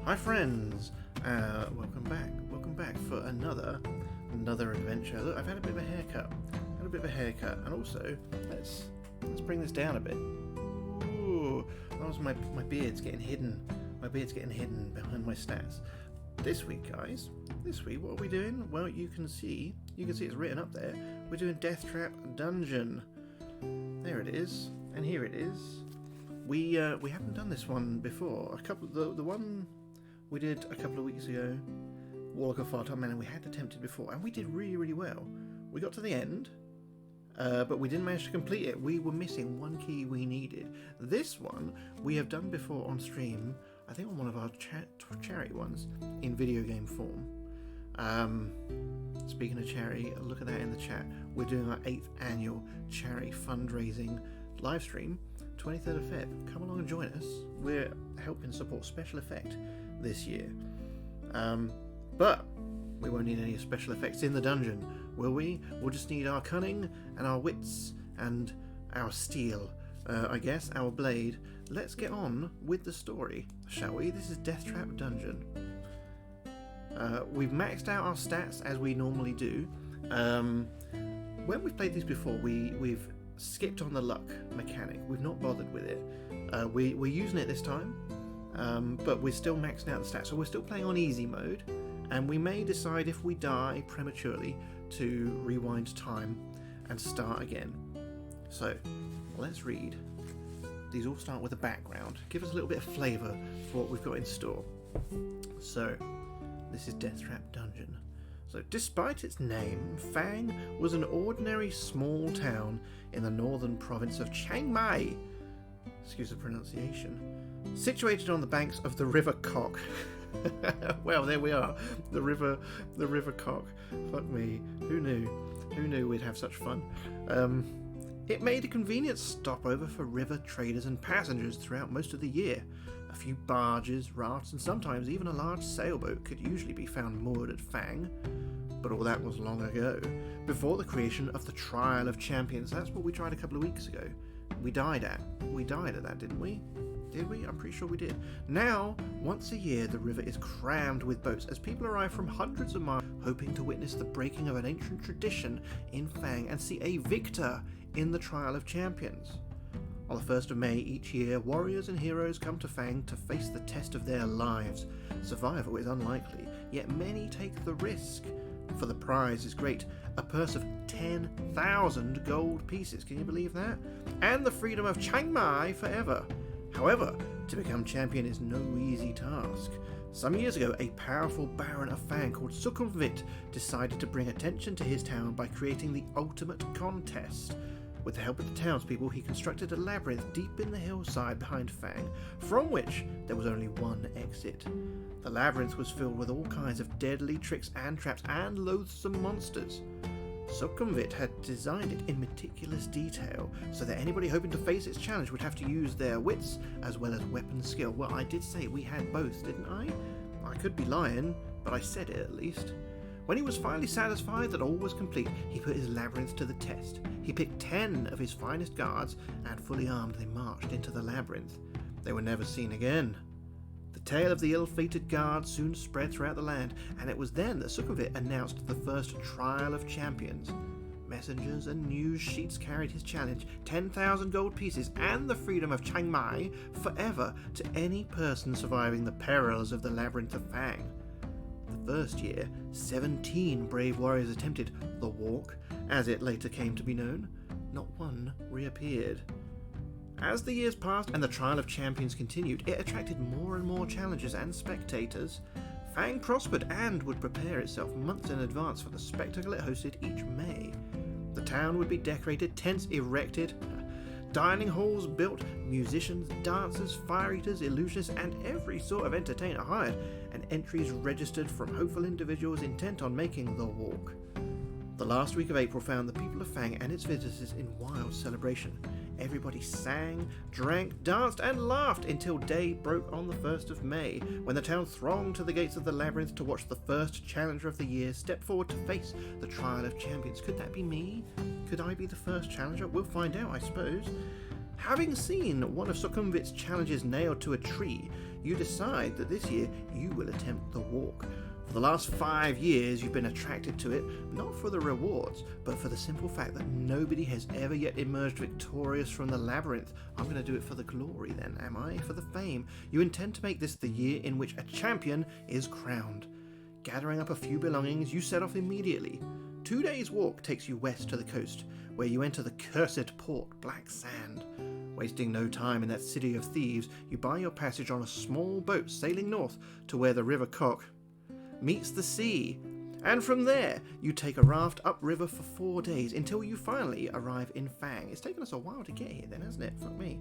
Hi friends, welcome back for another adventure. Look, I've had a bit of a haircut, and also let's bring this down a bit. Ooh, that was my beard's getting hidden. My beard's getting hidden behind my stats. This week, guys, what are we doing? Well, you can see it's written up there. We're doing Deathtrap Dungeon. There it is, and here it is. We haven't done this one before. The one we did a couple of weeks ago, Warlock of Far-Time Man, and we had attempted before, and we did really well. We got to the end, but we didn't manage to complete it. We were missing one key we needed. This one we have done before on stream, I think on one of our charity ones, in video game form. Speaking of charity, look at that in the chat. We're doing our 8th annual charity fundraising live stream, 23rd of Feb. Come along and join us. We're helping support Special Effect this year. But we won't need any special effects in the dungeon, will we? We'll just need our cunning and our wits and our steel, I guess, our blade. Let's get on with the story, shall we? This is Deathtrap Dungeon. We've maxed out our stats as we normally do. When we've played these before, we've skipped on the luck mechanic. We've not bothered with it. We're using it this time, but we're still maxing out the stats. So we're still playing on easy mode, and we may decide if we die prematurely to rewind time and start again. So let's read. These all start with a background. Give us a little bit of flavour for what we've got in store. So this is Deathtrap Dungeon. So, despite its name, Fang was an ordinary small town in the northern province of Chiang Mai. Excuse the pronunciation. Situated on the banks of the River Cock. Well, there we are. The River Cock. Fuck me. Who knew? Who knew we'd have such fun? It made a convenient stopover for river traders and passengers throughout most of the year. A few barges, rafts, and sometimes even a large sailboat could usually be found moored at Fang. But all that was long ago, before the creation of the Trial of Champions. That's what we tried a couple of weeks ago. We died at that, didn't we? Did we? I'm pretty sure we did. Now, once a year, the river is crammed with boats as people arrive from hundreds of miles, hoping to witness the breaking of an ancient tradition in Fang and see a victor in the Trial of Champions. On the 1st of May each year, warriors and heroes come to Fang to face the test of their lives. Survival is unlikely, yet many take the risk. For the prize is great, a purse of 10,000 gold pieces, can you believe that? And the freedom of Chiang Mai forever. However, to become champion is no easy task. Some years ago, a powerful baron of Fang called Sukhumvit decided to bring attention to his town by creating the ultimate contest. With the help of the townspeople, he constructed a labyrinth deep in the hillside behind Fang, from which there was only one exit. The labyrinth was filled with all kinds of deadly tricks and traps and loathsome monsters. Sukhumvit had designed it in meticulous detail, so that anybody hoping to face its challenge would have to use their wits as well as weapon skill. Well, I did say we had both, didn't I? I could be lying, but I said it at least. When he was finally satisfied that all was complete, he put his labyrinth to the test. He picked 10 of his finest guards, and fully armed they marched into the labyrinth. They were never seen again. The tale of the ill-fated guards soon spread throughout the land, and it was then that Sukhumvit announced the first Trial of Champions. Messengers and news sheets carried his challenge, 10,000 gold pieces and the freedom of Chiang Mai forever to any person surviving the perils of the Labyrinth of Fang. The first year, 17 brave warriors attempted the walk, as it later came to be known. Not one reappeared. As the years passed and the Trial of Champions continued, it attracted more and more challengers and spectators. Fang prospered and would prepare itself months in advance for the spectacle it hosted each May. The town would be decorated, tents erected, dining halls built, musicians, dancers, fire eaters, illusionists, and every sort of entertainer hired, and entries registered from hopeful individuals intent on making the walk. The last week of April found the people of Fang and its visitors in wild celebration. Everybody sang, drank, danced, and laughed until day broke on the 1st of May, when the town thronged to the gates of the labyrinth to watch the first challenger of the year step forward to face the Trial of Champions. Could that be me? Could I be the first challenger? We'll find out, I suppose. Having seen one of Sukhumvit's challenges nailed to a tree, you decide that this year you will attempt the walk. For the last 5 years, you've been attracted to it, not for the rewards, but for the simple fact that nobody has ever yet emerged victorious from the labyrinth. I'm going to do it for the glory then, am I? For the fame. You intend to make this the year in which a champion is crowned. Gathering up a few belongings, you set off immediately. 2 days' walk takes you west to the coast, where you enter the cursed port, Black Sand. Wasting no time in that city of thieves, you buy your passage on a small boat sailing north to where the River Cock meets the sea, and from there you take a raft upriver for 4 days until you finally arrive in Fang. It's taken us a while to get here then, hasn't it? Fuck me.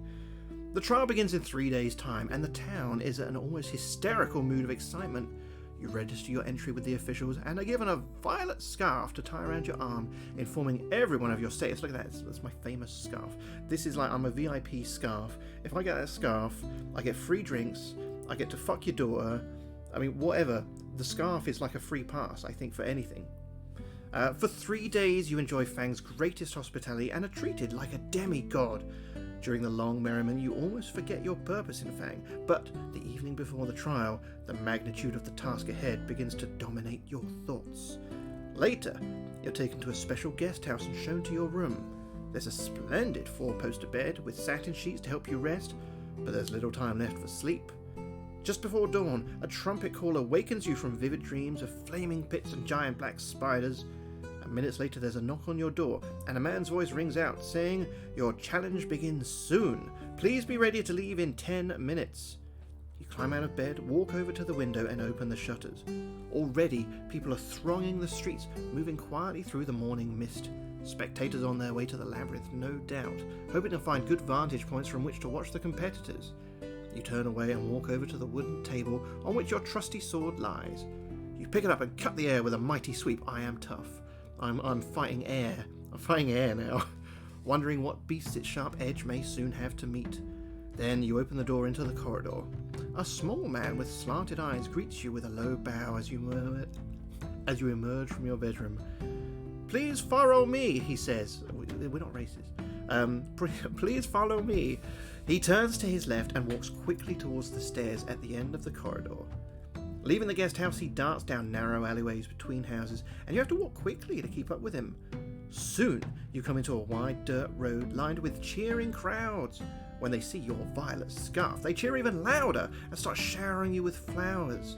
The trial begins in 3 days' time, and the town is in an almost hysterical mood of excitement. You register your entry with the officials and are given a violet scarf to tie around your arm, informing everyone of your status. Look at that, that's my famous scarf. This is like, I'm a VIP scarf. If I get that scarf, I get free drinks, I get to fuck your daughter, I mean, whatever. The scarf is like a free pass, I think, for anything. For 3 days, you enjoy Fang's greatest hospitality and are treated like a demigod. During the long merriment, you almost forget your purpose in Fang, but the evening before the trial, the magnitude of the task ahead begins to dominate your thoughts. Later, you're taken to a special guest house and shown to your room. There's a splendid 4-poster bed with satin sheets to help you rest, but there's little time left for sleep. Just before dawn, a trumpet call awakens you from vivid dreams of flaming pits and giant black spiders. And minutes later, there's a knock on your door, and a man's voice rings out, saying, "Your challenge begins soon. Please be ready to leave in 10 minutes." You climb out of bed, walk over to the window, and open the shutters. Already, people are thronging the streets, moving quietly through the morning mist. Spectators on their way to the labyrinth, no doubt, hoping to find good vantage points from which to watch the competitors. You turn away and walk over to the wooden table on which your trusty sword lies. You pick it up and cut the air with a mighty sweep. I am tough. I'm fighting air. I'm fighting air now, wondering what beasts its sharp edge may soon have to meet. Then you open the door into the corridor. A small man with slanted eyes greets you with a low bow as you emerge from your bedroom. "Please follow me," he says. We're not racist. Please follow me. He turns to his left and walks quickly towards the stairs at the end of the corridor. Leaving the guest house, he darts down narrow alleyways between houses, and you have to walk quickly to keep up with him. Soon, you come into a wide dirt road lined with cheering crowds. When they see your violet scarf, they cheer even louder and start showering you with flowers.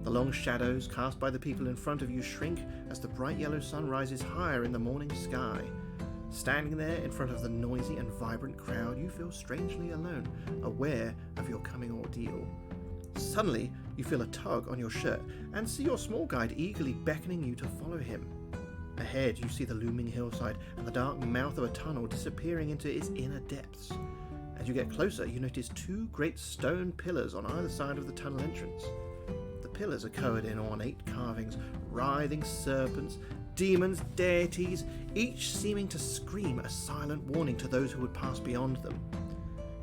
The long shadows cast by the people in front of you shrink as the bright yellow sun rises higher in the morning sky. Standing there in front of the noisy and vibrant crowd, you feel strangely alone, aware of your coming ordeal. Suddenly, you feel a tug on your shirt and see your small guide eagerly beckoning you to follow him. Ahead, you see the looming hillside and the dark mouth of a tunnel disappearing into its inner depths. As you get closer, you notice 2 great stone pillars on either side of the tunnel entrance. The pillars are covered in ornate carvings, writhing serpents, demons, deities, each seeming to scream a silent warning to those who would pass beyond them.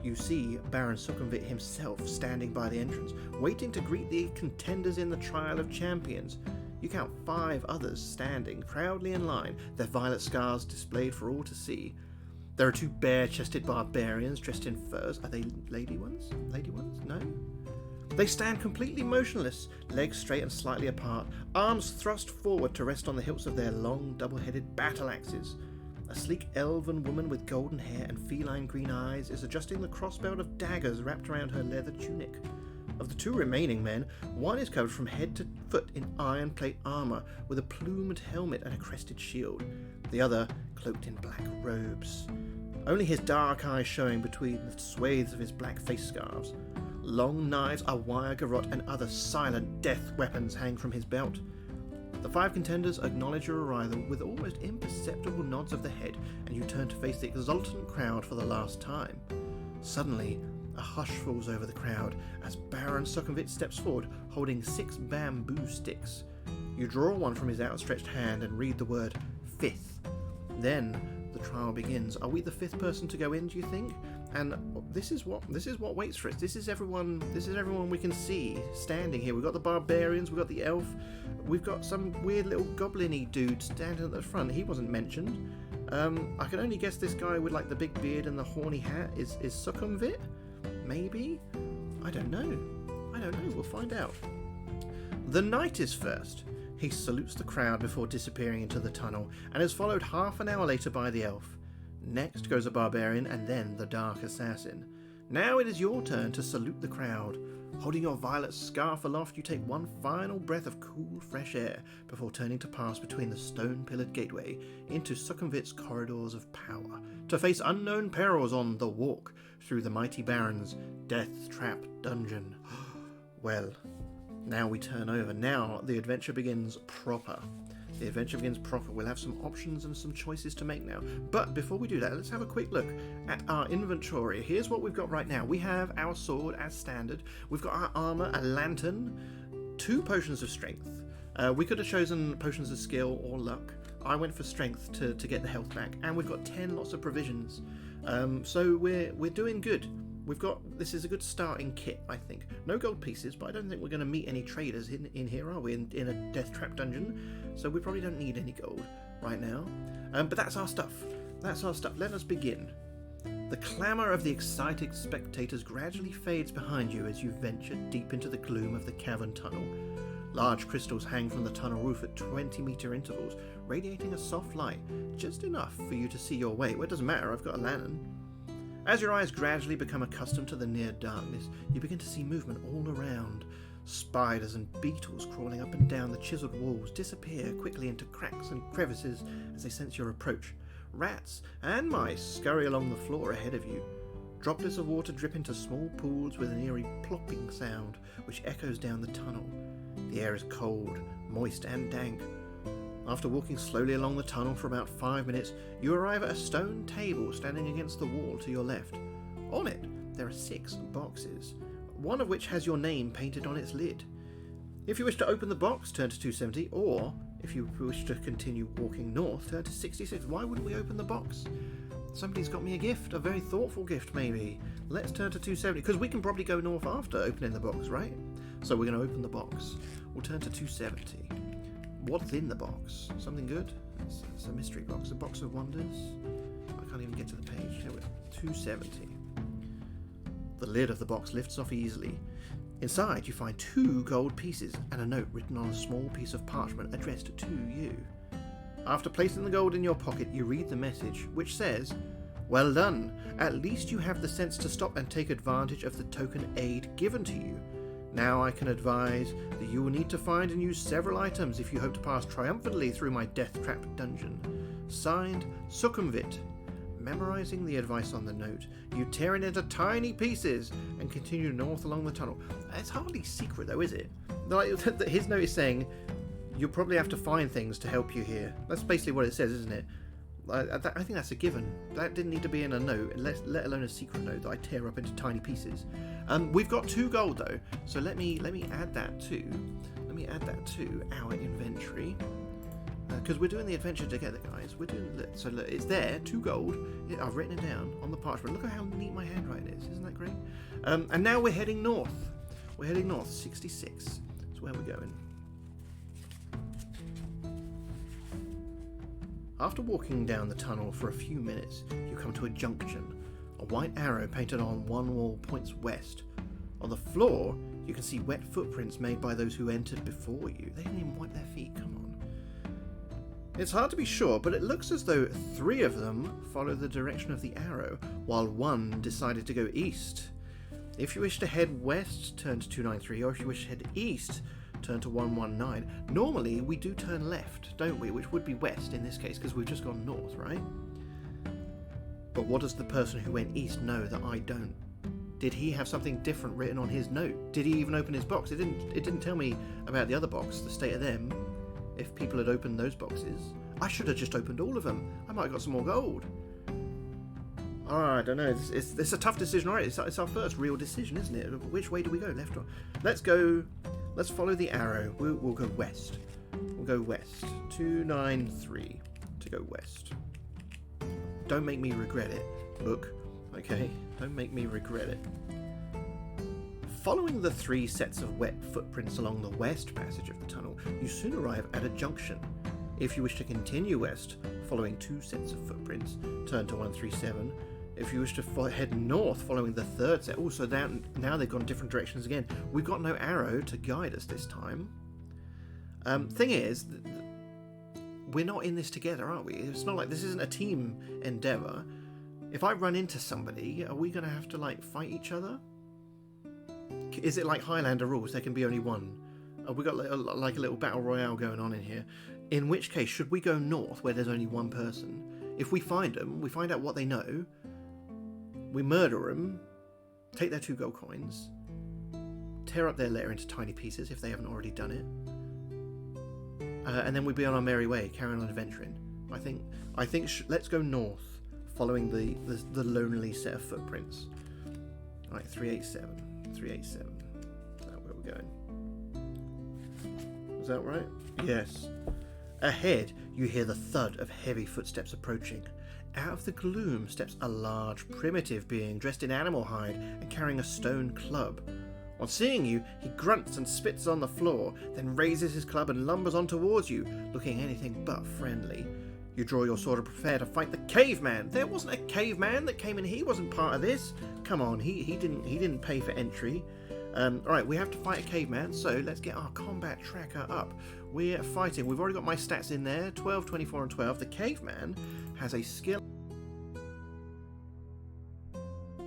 You see Baron Sukhumvit himself standing by the entrance, waiting to greet the contenders in the Trial of Champions. You count 5 others standing proudly in line, their violet scars displayed for all to see. There are 2 bare-chested barbarians dressed in furs. Are they lady ones? Lady ones? No? They stand completely motionless, legs straight and slightly apart, arms thrust forward to rest on the hilts of their long, double-headed battle axes. A sleek elven woman with golden hair and feline green eyes is adjusting the crossbelt of daggers wrapped around her leather tunic. Of the 2 remaining men, one is covered from head to foot in iron plate armour with a plumed helmet and a crested shield, the other cloaked in black robes, only his dark eyes showing between the swathes of his black face scarves. Long knives, a wire garrote, and other silent death weapons hang from his belt. The 5 contenders acknowledge your arrival with almost imperceptible nods of the head, and you turn to face the exultant crowd for the last time. Suddenly, a hush falls over the crowd as Baron Sukhumvit steps forward, holding 6 bamboo sticks. You draw one from his outstretched hand and read the word 5th. Then the trial begins. Are we the 5th person to go in, do you think? And this is what waits for us. This is everyone we can see standing here. We've got the barbarians, we've got the elf, we've got some weird little goblin-y dude standing at the front. He wasn't mentioned. I can only guess this guy with like the big beard and the horny hat is Succumvit? Maybe? I don't know. We'll find out. The knight is first. He salutes the crowd before disappearing into the tunnel, and is followed half an hour later by the elf. Next goes a barbarian, and then the dark assassin. Now it is your turn to salute the crowd. Holding your violet scarf aloft, you take one final breath of cool, fresh air before turning to pass between the stone-pillared gateway into Succumvit's corridors of power, to face unknown perils on the walk through the mighty Baron's Deathtrap dungeon. Well, now we turn over. Now the adventure begins proper. We'll have some options and some choices to make now. But before we do that, let's have a quick look at our inventory. Here's what we've got right now. We have our sword as standard. We've got our armor, a lantern, 2 potions of strength. We could have chosen potions of skill or luck. I went for strength to get the health back. And we've got 10 lots of provisions. So we're doing good. This is a good starting kit, I think. No gold pieces, but I don't think we're going to meet any traders in here, are we? In a Deathtrap dungeon. So we probably don't need any gold right now. But that's our stuff. Let us begin. The clamour of the excited spectators gradually fades behind you as you venture deep into the gloom of the cavern tunnel. Large crystals hang from the tunnel roof at 20-metre intervals, radiating a soft light, just enough for you to see your way. Well, it doesn't matter, I've got a lantern. As your eyes gradually become accustomed to the near darkness, you begin to see movement all around. Spiders and beetles crawling up and down the chiseled walls disappear quickly into cracks and crevices as they sense your approach. Rats and mice scurry along the floor ahead of you. Droplets of water drip into small pools with an eerie plopping sound which echoes down the tunnel. The air is cold, moist and dank. After walking slowly along the tunnel for about 5 minutes, you arrive at a stone table standing against the wall to your left. On it, there are 6 boxes, one of which has your name painted on its lid. If you wish to open the box, turn to 270, or if you wish to continue walking north, turn to 66. Why wouldn't we open the box? Somebody's got me a gift, a very thoughtful gift maybe. Let's turn to 270, because we can probably go north after opening the box, right? So we're going to open the box. We'll turn to 270. What's in the box? Something good? It's a mystery box. A box of wonders? I can't even get to the page. Here we go. 270. The lid of the box lifts off easily. Inside you find 2 gold pieces and a note written on a small piece of parchment addressed to you. After placing the gold in your pocket, you read the message, which says, "Well done. At least you have the sense to stop and take advantage of the token aid given to you. Now I can advise that you will need to find and use several items if you hope to pass triumphantly through my Deathtrap dungeon. Signed, Succumvit." Memorizing the advice on the note, you tear it into tiny pieces and continue north along the tunnel. It's hardly secret though, is it? Like, his note is saying, you'll probably have to find things to help you here. That's basically what it says, isn't it? I think that's a given. That didn't need to be in a note, let alone a secret note that I tear up into tiny pieces. We've got 2 gold though, so let me add that to our inventory, because we're doing the adventure together, guys. So look, it's there, 2 gold. I've written it down on the parchment. Look at how neat my handwriting is. Isn't that great? And now we're heading north. 66. That's where we're going. After walking down the tunnel for a few minutes, you come to a junction. A white arrow painted on one wall points west. On the floor, you can see wet footprints made by those who entered before you. They didn't even wipe their feet, come on. It's hard to be sure, but it looks as though 3 of them follow the direction of the arrow, while 1 decided to go east. If you wish to head west, turn to 293, or if you wish to head east, turn to 119. Normally, we do turn left, don't we? Which would be west in this case, because we've just gone north, right? But what does the person who went east know that I don't? Did he have something different written on his note? Did he even open his box? It didn't tell me about the other box, the state of them, if people had opened those boxes. I should have just opened all of them. I might have got some more gold. Oh, I don't know. It's a tough decision, right? It's our first real decision, isn't it? Which way do we go? Left or... Let's follow the arrow. We'll go west. We'll go west. 293 to go west. Don't make me regret it. Look, okay? Don't make me regret it. Following the 3 sets of wet footprints along the west passage of the tunnel, you soon arrive at a junction. If you wish to continue west, following 2 sets of footprints, turn to 137. If you wish to head north, following the 3rd set, also now they've gone different directions again. We've got no arrow to guide us this time. Thing is, we're not in this together, are we? It's not like this isn't a team endeavour. If I run into somebody, are we going to have to like fight each other? Is it like Highlander rules? There can be only one. Have we got like a little battle royale going on in here? In which case, should we go north where there's only one person? If we find them, we find out what they know, we murder them, take their 2 gold coins, tear up their lair into tiny pieces if they haven't already done it, and then we'd be on our merry way, carrying on adventuring. I think let's go north, following the lonely set of footprints. Right, 387. 387. Is that where we're going? Is that right? Yes. Ahead, you hear the thud of heavy footsteps approaching. Out of the gloom steps a large, primitive being dressed in animal hide and carrying a stone club. On seeing you, he grunts and spits on the floor, then raises his club and lumbers on towards you, looking anything but friendly. You draw your sword and prepare to fight the caveman. There wasn't a caveman that came in. He wasn't part of this. Come on, he didn't pay for entry. Alright, we have to fight a caveman, so let's get our combat tracker up. We're fighting. We've already got my stats in there. 12, 24, and 12. The caveman has a skill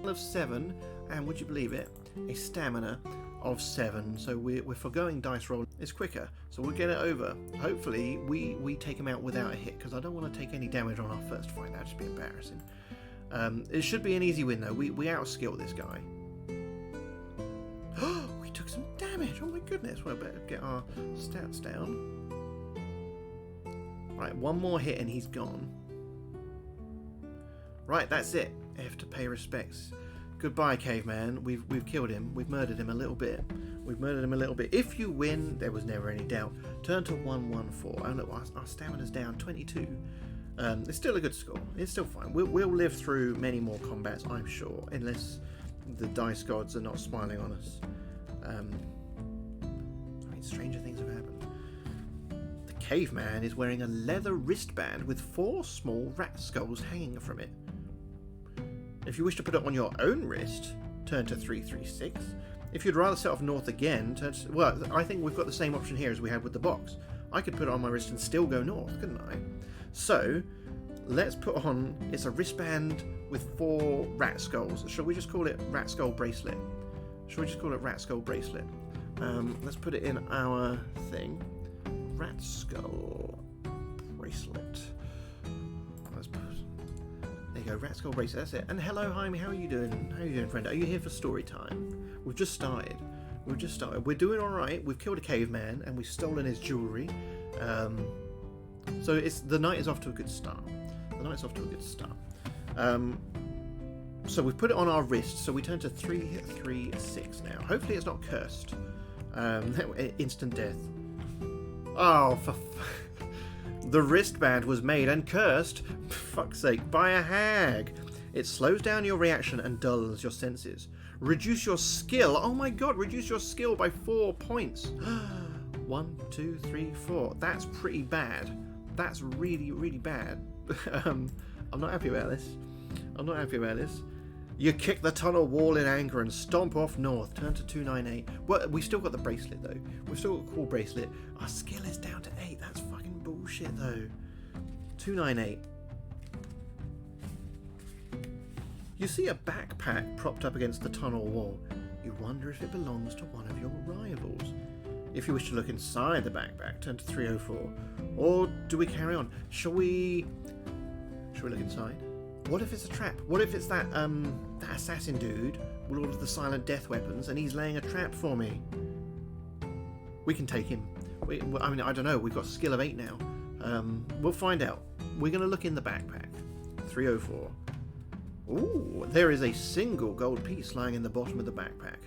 of 7, and would you believe it, a stamina of 7. So we're foregoing dice roll. It's quicker, so we'll get it over. Hopefully we take him out without a hit, because I don't want to take any damage on our first fight. That'd just be embarrassing. It should be an easy win though. We outskill this guy. We took some damage. Oh my goodness. Well, better get our stats down. Right, one more hit and he's gone. Right, that's it. F to pay respects. Goodbye, caveman. We've killed him. We've murdered him a little bit. If you win, there was never any doubt. Turn to 114. Oh look, our stamina's down 22. It's still a good score. It's still fine. We'll live through many more combats, I'm sure, unless the dice gods are not smiling on us. I mean, stranger things have happened. The caveman is wearing a leather wristband with 4 small rat skulls hanging from it. If you wish to put it on your own wrist, turn to 336. If you'd rather set off north again, well, I think we've got the same option here as we had with the box. I could put it on my wrist and still go north, couldn't I? So, let's put on, it's a wristband with 4 rat skulls. Shall we just call it rat skull bracelet? Let's put it in our thing. Rat skull bracelet. There you go, rat skull bracelet, that's it. And hello, Jaime, how are you doing? How are you doing, friend? Are you here for story time? We've just started. We're doing alright. We've killed a caveman and we've stolen his jewellery. So the night is off to a good start. So we've put it on our wrist, so we turn to 336 now. Hopefully it's not cursed. Instant death. Oh, the wristband was made and cursed, for fuck's sake, by a hag. It slows down your reaction and dulls your senses. Reduce your skill. Oh my god, reduce your skill by 4 points. 1, 2, 3, 4. That's pretty bad. That's really, really bad. I'm not happy about this. You kick the tunnel wall in anger and stomp off north. Turn to 298. Well, we still got the bracelet though. We've still got a cool bracelet. Our skill is down to 8. That's fucking bullshit though. 298. You see a backpack propped up against the tunnel wall. You wonder if it belongs to one of your rivals. If you wish to look inside the backpack, turn to 304. Or do we carry on? Shall we look inside? What if it's a trap? What if it's that assassin dude with all of the silent death weapons and he's laying a trap for me? We can take him. I mean, I don't know. We've got skill of 8 now. We'll find out. We're going to look in the backpack. 304. Ooh, there is a single gold piece lying in the bottom of the backpack.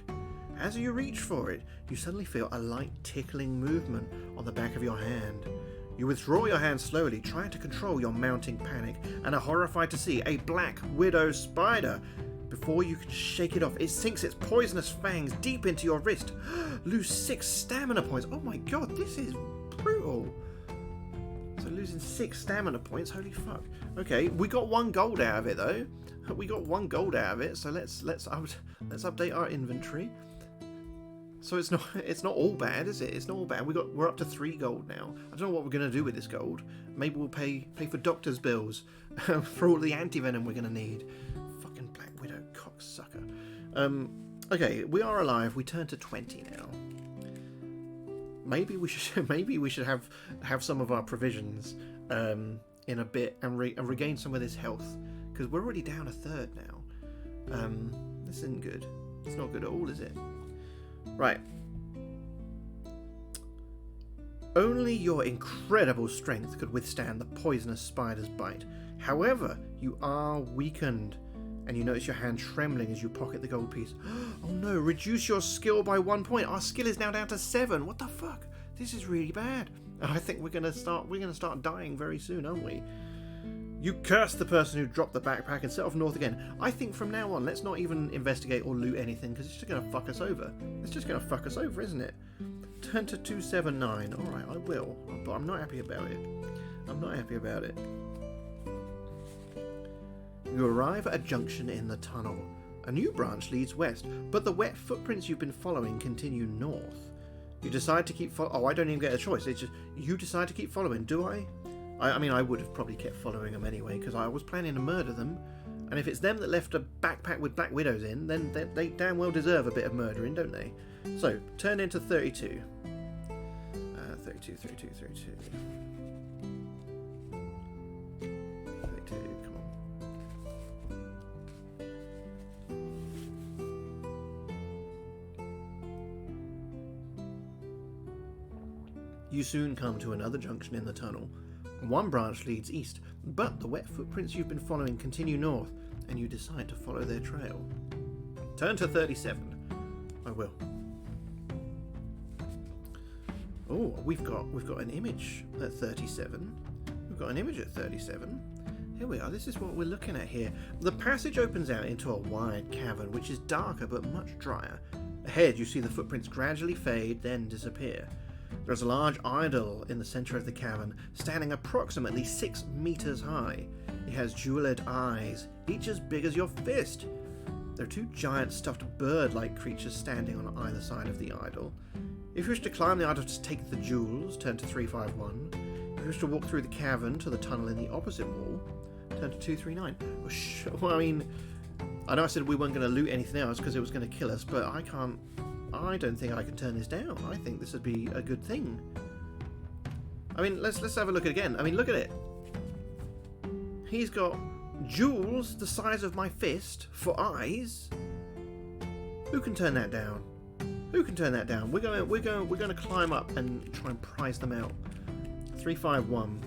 As you reach for it, you suddenly feel a light tickling movement on the back of your hand. You withdraw your hand slowly, trying to control your mounting panic, and are horrified to see a black widow spider before you can shake it off, it sinks its poisonous fangs deep into your wrist. Lose 6 stamina points. Oh my god, this is brutal. So losing 6 stamina points, holy fuck. Okay, we got 1 gold out of it though. We got 1 gold out of it, so let's update our inventory. So it's not all bad, is it? It's not all bad. We're up to 3 gold now. I don't know what we're gonna do with this gold. Maybe we'll pay for doctor's bills for all the anti-venom we're gonna need. Fucking Black Widow cocksucker. Okay, we are alive. We turn to 20 now. Maybe we should have some of our provisions in a bit and regain some of this health, because we're already down a third now. This isn't good. It's not good at all, is it? Right. Only your incredible strength could withstand the poisonous spider's bite. However, you are weakened, and you notice your hand trembling as you pocket the gold piece. Oh no, reduce your skill by 1 point. Our skill is now down to 7. What the fuck? This is really bad. I think we're gonna start dying very soon, aren't we? You curse the person who dropped the backpack and set off north again. I think from now on, let's not even investigate or loot anything, because it's just going to fuck us over. It's just going to fuck us over, isn't it? Turn to 279. Alright, I will. But I'm not happy about it. I'm not happy about it. You arrive at a junction in the tunnel. A new branch leads west, but the wet footprints you've been following continue north. You decide to keep following. Oh, I don't even get a choice. It's just, you decide to keep following, do I? I mean, I would have probably kept following them anyway, because I was planning to murder them. And if it's them that left a backpack with Black Widows in, then they damn well deserve a bit of murdering, don't they? So, turn into 32. 32, 32, 32. 32, come on. You soon come to another junction in the tunnel. One branch leads east, but the wet footprints you've been following continue north, and you decide to follow their trail. Turn to 37. I will. Oh, we've got an image at 37. We've got an image at 37. Here we are. This is what we're looking at here. The passage opens out into a wide cavern, which is darker but much drier. Ahead, you see the footprints gradually fade, then disappear. There's a large idol in the center of the cavern, standing approximately 6 meters high. It has jeweled eyes, each as big as your fist. There are 2 giant stuffed bird-like creatures standing on either side of the idol. If you wish to climb the idol to take the jewels, turn to 351. If you wish to walk through the cavern to the tunnel in the opposite wall, turn to 239. Well, I mean, I know I said we weren't going to loot anything else because it was going to kill us, but I don't think I can turn this down. I think this would be a good thing. I mean, let's have a look again. I mean, look at it. He's got jewels the size of my fist for eyes. Who can turn that down? Who can turn that down? We're going to climb up and try and prize them out. 351.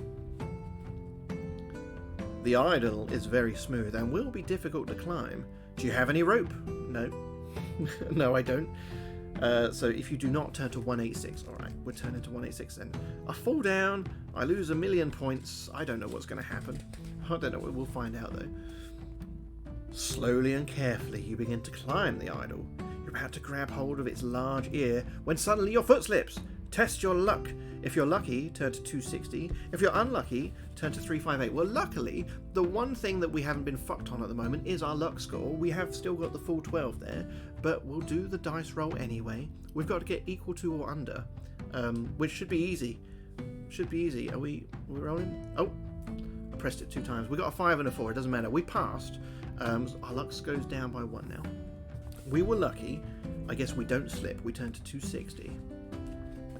The idol is very smooth and will be difficult to climb. Do you have any rope? No. No, I don't. So if you do not, turn to 186. Alright, we're turning to 186 then. I fall down, I lose 1,000,000 points. I don't know what's going to happen. I don't know, we'll find out though. Slowly and carefully you begin to climb the idol. You're about to grab hold of its large ear when suddenly your foot slips. Test your luck. If you're lucky, turn to 260. If you're unlucky, turn to 358. Well, luckily, the one thing that we haven't been fucked on at the moment is our luck score. We have still got the full 12 there, but we'll do the dice roll anyway. We've got to get equal to or under, which should be easy. Should be easy. Are we rolling? Oh, I pressed it 2 times. We got a 5 and a 4. It doesn't matter. We passed. Our luck goes down by 1 now. We were lucky. I guess we don't slip. We turn to 260.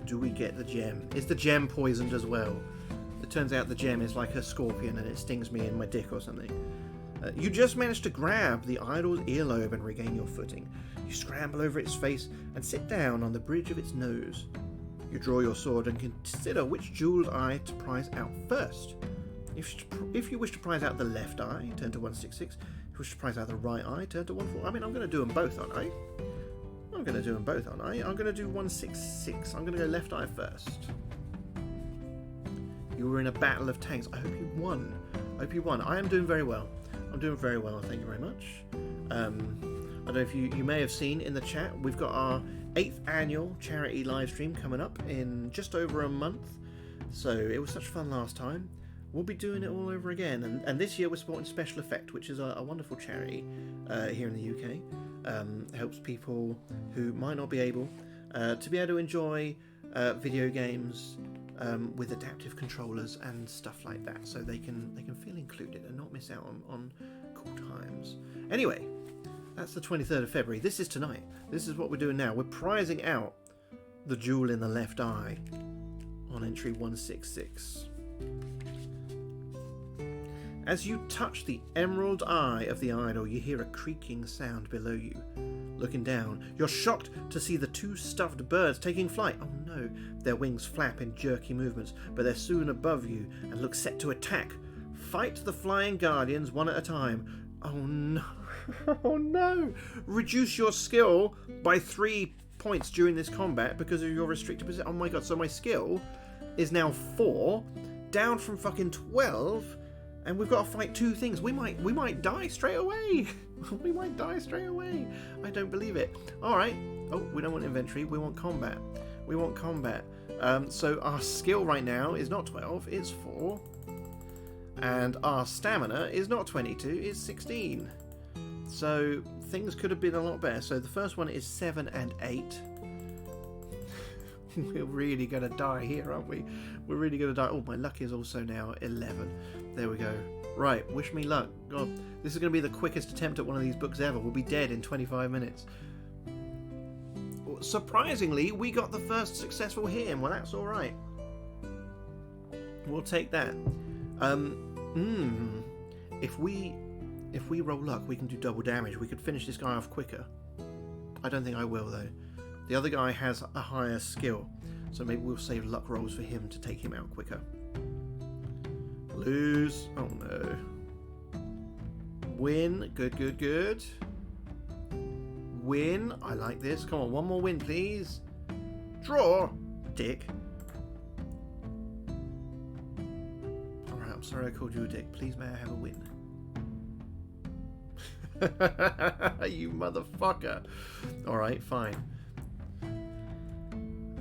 Do we get the gem? Is the gem poisoned as well? It turns out the gem is like a scorpion and it stings me in my dick or something. You just managed to grab the idol's earlobe and regain your footing. You scramble over its face and sit down on the bridge of its nose. You draw your sword and consider which jeweled eye to prize out first. If you wish to prize out the left eye, turn to 166. If you wish to prize out the right eye, turn to 140. I mean, I'm going to do them both, aren't I? I'm going to do them both, aren't I? I'm going to do 166. I'm going to go left eye first. You were in a battle of tanks. I hope you won. I hope you won. I am doing very well. I'm doing very well, thank you very much. I don't know if you may have seen in the chat, we've got our 8th annual charity live stream coming up in just over a month. So it was such fun last time. We'll be doing it all over again. And this year we're supporting Special Effect, which is a wonderful charity here in the UK. Helps people who might not be able to be able to enjoy video games with adaptive controllers and stuff like that, so they can feel included and not miss out on cool times. Anyway, that's the 23rd of February. This is tonight. This is what we're doing now. We're prizing out the jewel in the left eye on entry 166. As you touch the emerald eye of the idol, you hear a creaking sound below you. Looking down, you're shocked to see the 2 stuffed birds taking flight. Oh no, their wings flap in jerky movements, but they're soon above you and look set to attack. Fight the flying guardians one at a time. Oh no. Oh no. Reduce your skill by 3 points during this combat because of your restricted position. Oh my god, so my skill is now 4, down from fucking 12. And we've got to fight 2 things. We might die straight away. We might die straight away. I don't believe it. All right. Oh, we don't want inventory. We want combat. We want combat. So our skill right now is not 12. It's 4. And our stamina is not 22. It's 16. So things could have been a lot better. So the first one is 7 and 8. We're really going to die here, aren't we? We're really going to die. Oh, my luck is also now 11. There we go. Right, wish me luck. God, this is going to be the quickest attempt at one of these books ever. We'll be dead in 25 minutes. Surprisingly, we got the first successful hit in. Well, that's all right. We'll take that. If we roll luck, we can do double damage. We could finish this guy off quicker. I don't think I will, though. The other guy has a higher skill, so maybe we'll save luck rolls for him to take him out quicker. Lose. Oh no. Win. Good, good, good. Win. I like this. Come on, one more win, please. Draw. Dick. Alright, I'm sorry I called you a dick. Please may I have a win? You motherfucker. Alright, fine.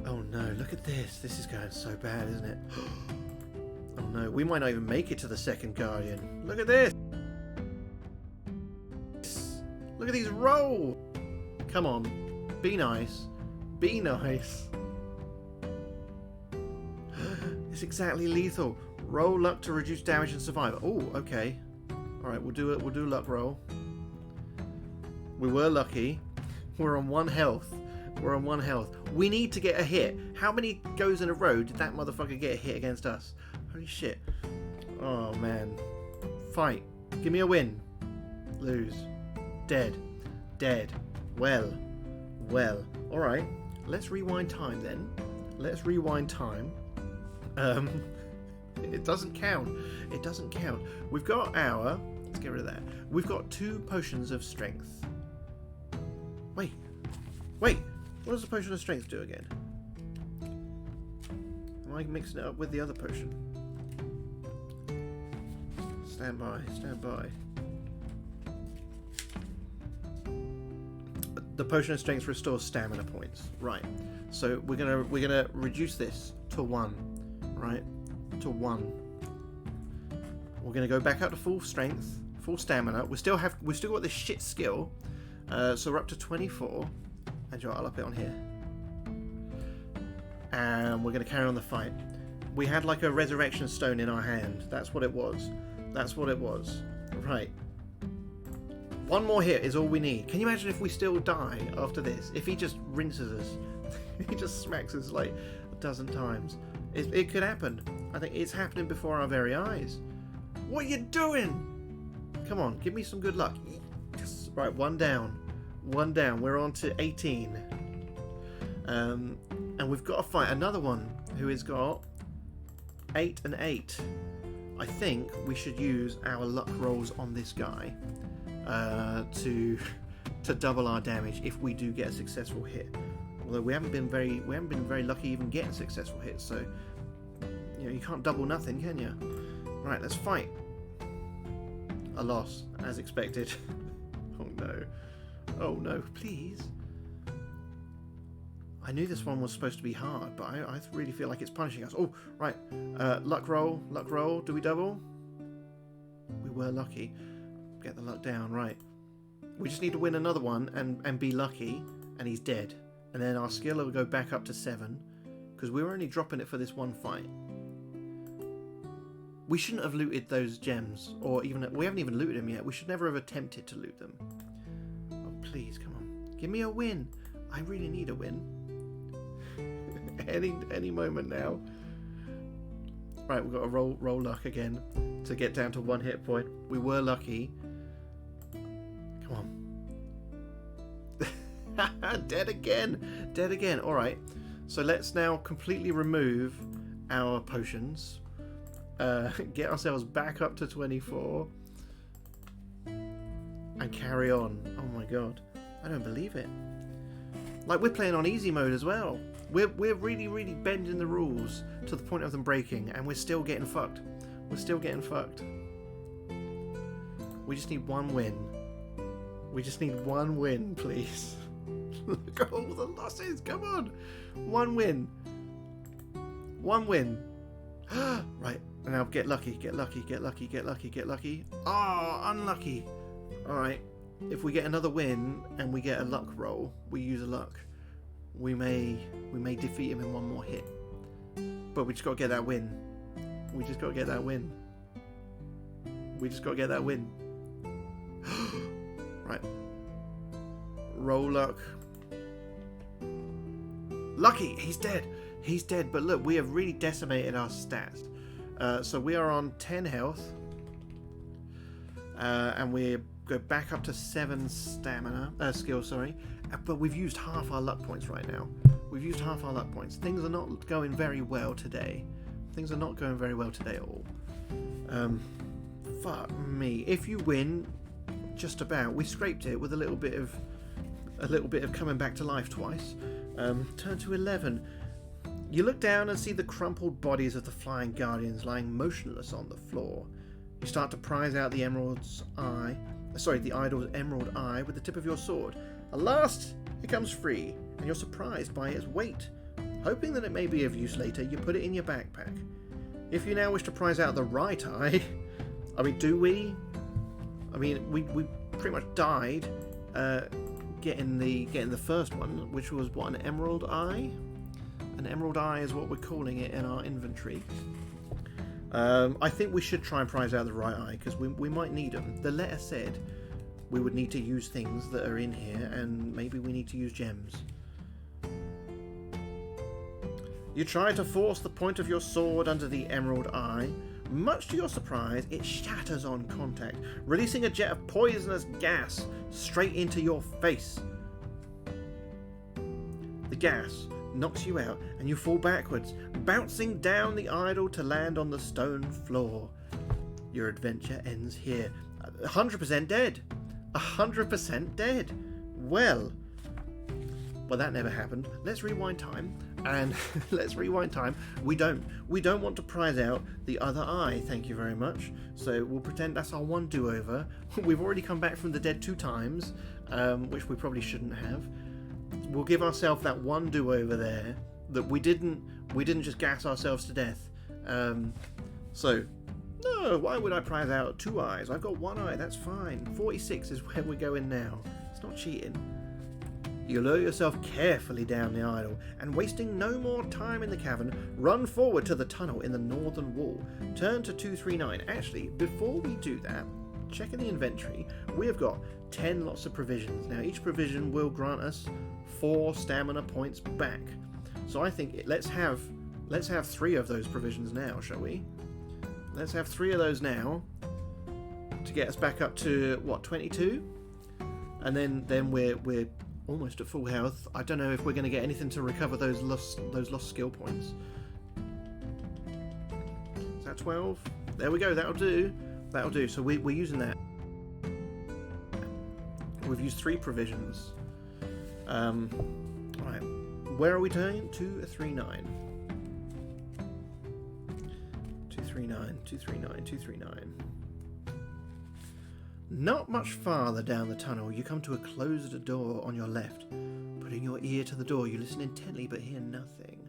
Oh no, look at this. This is going so bad, isn't it? Oh no, we might not even make it to the second Guardian. Look at this. Look at these rolls. Come on. Be nice. Be nice. It's exactly lethal. Roll luck to reduce damage and survive. Oh, okay. Alright, we'll do it. We'll do a luck roll. We were lucky. We're on 1 health. We're on 1 health. We need to get a hit. How many goes in a row did that motherfucker get a hit against us? Holy shit. Oh, man. Fight. Give me a win. Lose. Dead. Dead. Well. Well. Alright. Let's rewind time then. Let's rewind time. It doesn't count. It doesn't count. We've got our... Let's get rid of that. We've got 2 potions of strength. Wait. Wait. What does the potion of strength do again? Am I mixing it up with the other potion? Stand by. Stand by. The potion of strength restores stamina points. Right. So we're gonna reduce this to 1. Right. To 1. We're gonna go back up to full strength, full stamina. We still got this shit skill. So we're up to 24. And I'll up it on here. And we're going to carry on the fight. We had like a resurrection stone in our hand. That's what it was. That's what it was. Right. 1 more hit is all we need. Can you imagine if we still die after this? If he just rinses us. He just smacks us like a dozen times. It could happen. I think it's happening before our very eyes. What are you doing? Come on, give me some good luck. Yes. Right, 1 down. 1 down. We're on to 18. And we've got to fight another one who has got 8 and 8. I think we should use our luck rolls on this guy to double our damage if we do get a successful hit. Although we haven't been very lucky even getting successful hits, so you can't double nothing, can you? Right, let's fight. A loss, as expected. Oh no. Oh no, please. I knew this one was supposed to be hard, but I really feel like it's punishing us. Oh, right. Luck roll. Luck roll. Do we double? We were lucky. Get the luck down. Right. We just need to win another one and be lucky, and he's dead. And then our skill will go back up to 7, because we were only dropping it for this one fight. We shouldn't have looted those gems, or even... We haven't even looted them yet. We should never have attempted to loot them. Oh, please, come on. Give me a win. I really need a win. any moment now. Right, we've got to roll luck again to get down to 1 hit point. We were lucky. Come on. Dead again. Dead again. Alright. So let's now completely remove our potions. Get ourselves back up to 24. And carry on. Oh my god. I don't believe it. Like, we're playing on easy mode as well. We're really, really bending the rules to the point of them breaking, and we're still getting fucked. We're still getting fucked. We just need one win. We just need one win, please. Look at all the losses. Come on. One win. One win. Right. And now get lucky. Get lucky. Get lucky. Get lucky. Get lucky. Oh, unlucky. Alright. If we get another win and we get a luck roll, we use a luck. We may defeat him in one more hit. But we just got to get that win. We just got to get that win. We just got to get that win. Right. Roll luck. Lucky! He's dead! He's dead, but look, we have really decimated our stats. So we are on 10 health. And we go back up to 7 stamina. Skill, sorry. But we've used half our luck points right now. We've used half our luck points. Things are not going very well today. Things are not going very well today at all. Fuck me. If you win, just about. We scraped it with a little bit of coming back to life twice. Turn to 11. You look down and see the crumpled bodies of the flying guardians lying motionless on the floor. You start to prise out the idol's emerald eye with the tip of your sword. At last, it comes free, and you're surprised by its weight. Hoping that it may be of use later, you put it in your backpack. If you now wish to prise out the right eye, I mean, do we? I mean, we pretty much died getting the first one, which was what, an emerald eye? An emerald eye is what we're calling it in our inventory. I think we should try and prize out the right eye, because we might need them. The letter said we would need to use things that are in here, and maybe we need to use gems. You try to force the point of your sword under the emerald eye. Much to your surprise, it shatters on contact, releasing a jet of poisonous gas straight into your face. The gas knocks you out, and you fall backwards, bouncing down the idol to land on the stone floor. Your adventure ends here. 100% dead. 100% dead. Well, that never happened. Let's rewind time, and let's rewind time. We don't want to prize out the other eye, thank you very much. So we'll pretend that's our one do-over. We've already come back from the dead 2 times, which we probably shouldn't have. We'll give ourselves that one do-over there, that we didn't just gas ourselves to death. So, no, why would I prize out 2 eyes? I've got 1 eye, that's fine. 46 is where we're going now. It's not cheating. You lower yourself carefully down the idol, and wasting no more time in the cavern, run forward to the tunnel in the northern wall. Turn to 239. Actually, before we do that, check in the inventory. We have got 10 lots of provisions. Now, each provision will grant us 4 stamina points back. So I think let's have 3 of those provisions now, shall we? Let's have 3 of those now to get us back up to what, 22? And then we're almost at full health. I don't know if we're going to get anything to recover those lost skill points. Is that 12? There we go. That'll do. That'll do. So we're using that. We've used 3 provisions. Right. Where are we turning? 239. 239. 239. 239. Not much farther down the tunnel, you come to a closed door on your left. Putting your ear to the door, you listen intently but hear nothing.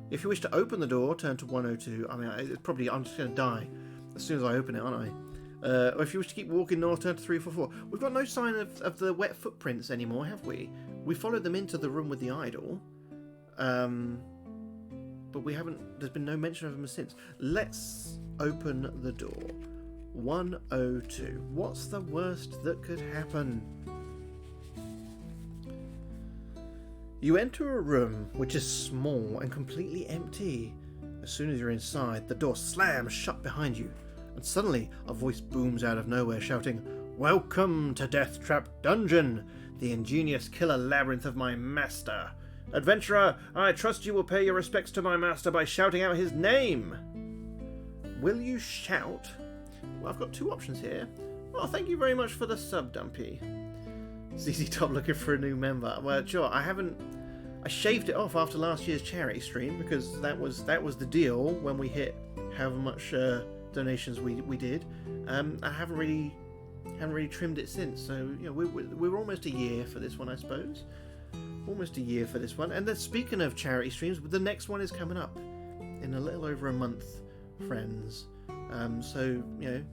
If you wish to open the door, turn to 102. I mean, it's probably, I'm just going to die as soon as I open it, aren't I? Or if you wish to keep walking north, turn to 344. We've got no sign of the wet footprints anymore, have we? We followed them into the room with the idol. But we haven't, there's been no mention of them since. Let's open the door. 102. What's the worst that could happen? You enter a room which is small and completely empty. As soon as you're inside, the door slams shut behind you, and suddenly a voice booms out of nowhere shouting, "Welcome to Deathtrap Dungeon, the ingenious killer labyrinth of my master. Adventurer, I trust you will pay your respects to my master by shouting out his name." Will you shout? Well, I've got two options here. Oh, thank you very much for the sub, Dumpy. ZZ Top looking for a new member. Well, sure, I shaved it off after last year's charity stream because that was the deal when we hit however much donations we did. I haven't really trimmed it since. So you know, we're almost a year for this one, I suppose. Almost a year for this one. And then speaking of charity streams, the next one is coming up in a little over a month, friends. So, you know,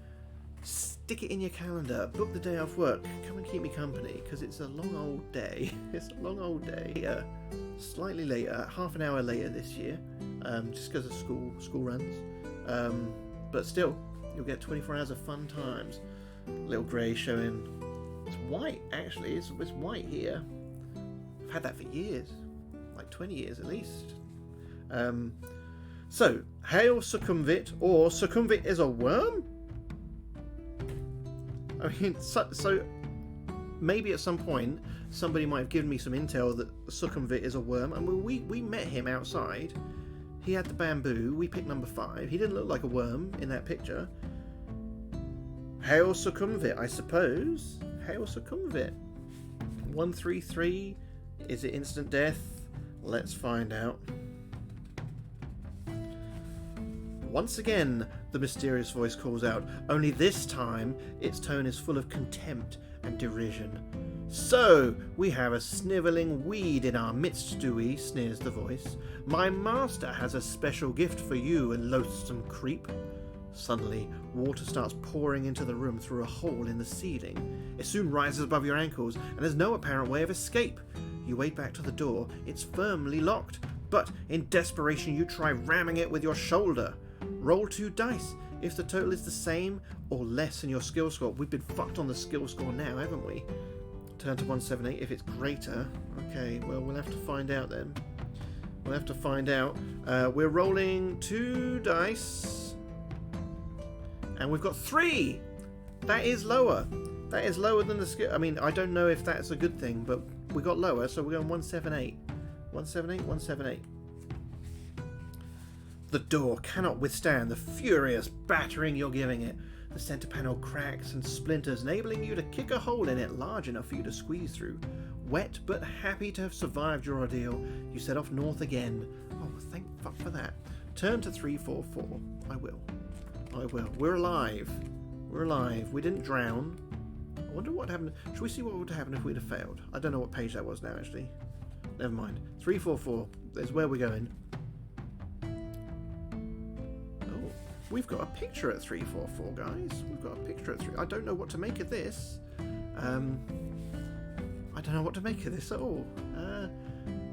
stick it in your calendar, book the day off work, come and keep me company, because it's a long old day. It's a long old day. Slightly later, half an hour later this year, just because of school runs. But still, you'll get 24 hours of fun times. Little grey showing. It's white, actually. It's white here. I've had that for years. Like 20 years at least. So, hail Succumvit, or Succumvit is a worm? I mean, so maybe at some point somebody might have given me some intel that Succumvit is a worm. And we met him outside. He had the bamboo. We picked number 5. He didn't look like a worm in that picture. Hail Succumvit, I suppose. Hail Succumvit. 133. Is it instant death? Let's find out. Once again, the mysterious voice calls out, only this time its tone is full of contempt and derision. "So, we have a snivelling weed in our midst, do we?" sneers the voice. "My master has a special gift for you, and loathsome creep." Suddenly, water starts pouring into the room through a hole in the ceiling. It soon rises above your ankles, and there's no apparent way of escape. You wade back to the door. It's firmly locked, but in desperation you try ramming it with your shoulder. Roll 2 dice. If the total is the same or less in your skill score, we've been fucked on the skill score now, haven't we? Turn to 178 if it's greater. Okay, well, we'll have to find out then. We'll have to find out. We're rolling 2 dice. And we've got 3! That is lower. That is lower than the skill. I mean, I don't know if that's a good thing, but we got lower, so we're going 178. 178, 178. The door cannot withstand the furious battering you're giving it. The center panel cracks and splinters, enabling you to kick a hole in it large enough for you to squeeze through. Wet but happy to have survived your ordeal, you set off north again. Oh, thank fuck for that. Turn to 344. I will. We're alive. We're alive. We didn't drown. I wonder what happened. Should we see what would happen if we'd have failed? I don't know what page that was now, actually. Never mind. 344 is where we're going. Oh, we've got a picture at 344, guys. We've got a picture at 3. I don't know what to make of this. I don't know what to make of this at all.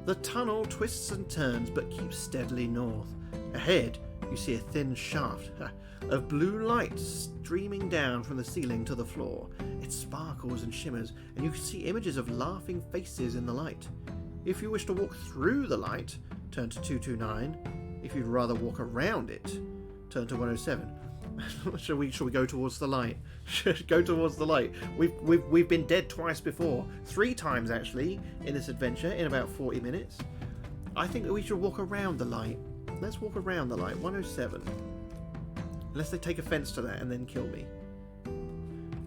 The tunnel twists and turns, but keeps steadily north. Ahead, you see a thin shaft of blue light streaming down from the ceiling to the floor. It sparkles and shimmers, and you can see images of laughing faces in the light. If you wish to walk through the light, turn to 229. If you'd rather walk around it, turn to 107. Shall we go towards the light? Go towards the light. We've been dead twice before. 3 times actually in this adventure in about 40 minutes. I think that we should walk around the light. Let's walk around the light. 107. Unless they take offense to that and then kill me.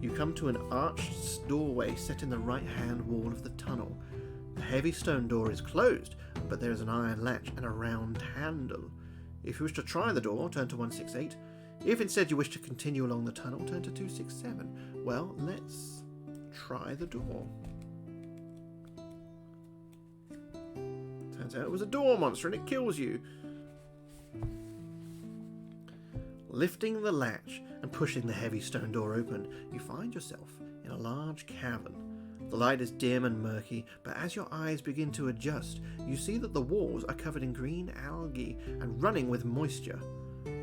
You come to an arched doorway set in the right-hand wall of the tunnel. The heavy stone door is closed, but there is an iron latch and a round handle. If you wish to try the door, turn to 168. If instead you wish to continue along the tunnel, turn to 267. Well, let's try the door. Turns out it was a door monster and it kills you. Lifting the latch and pushing the heavy stone door open, you find yourself in a large cavern. The light is dim and murky, but as your eyes begin to adjust, you see that the walls are covered in green algae and running with moisture.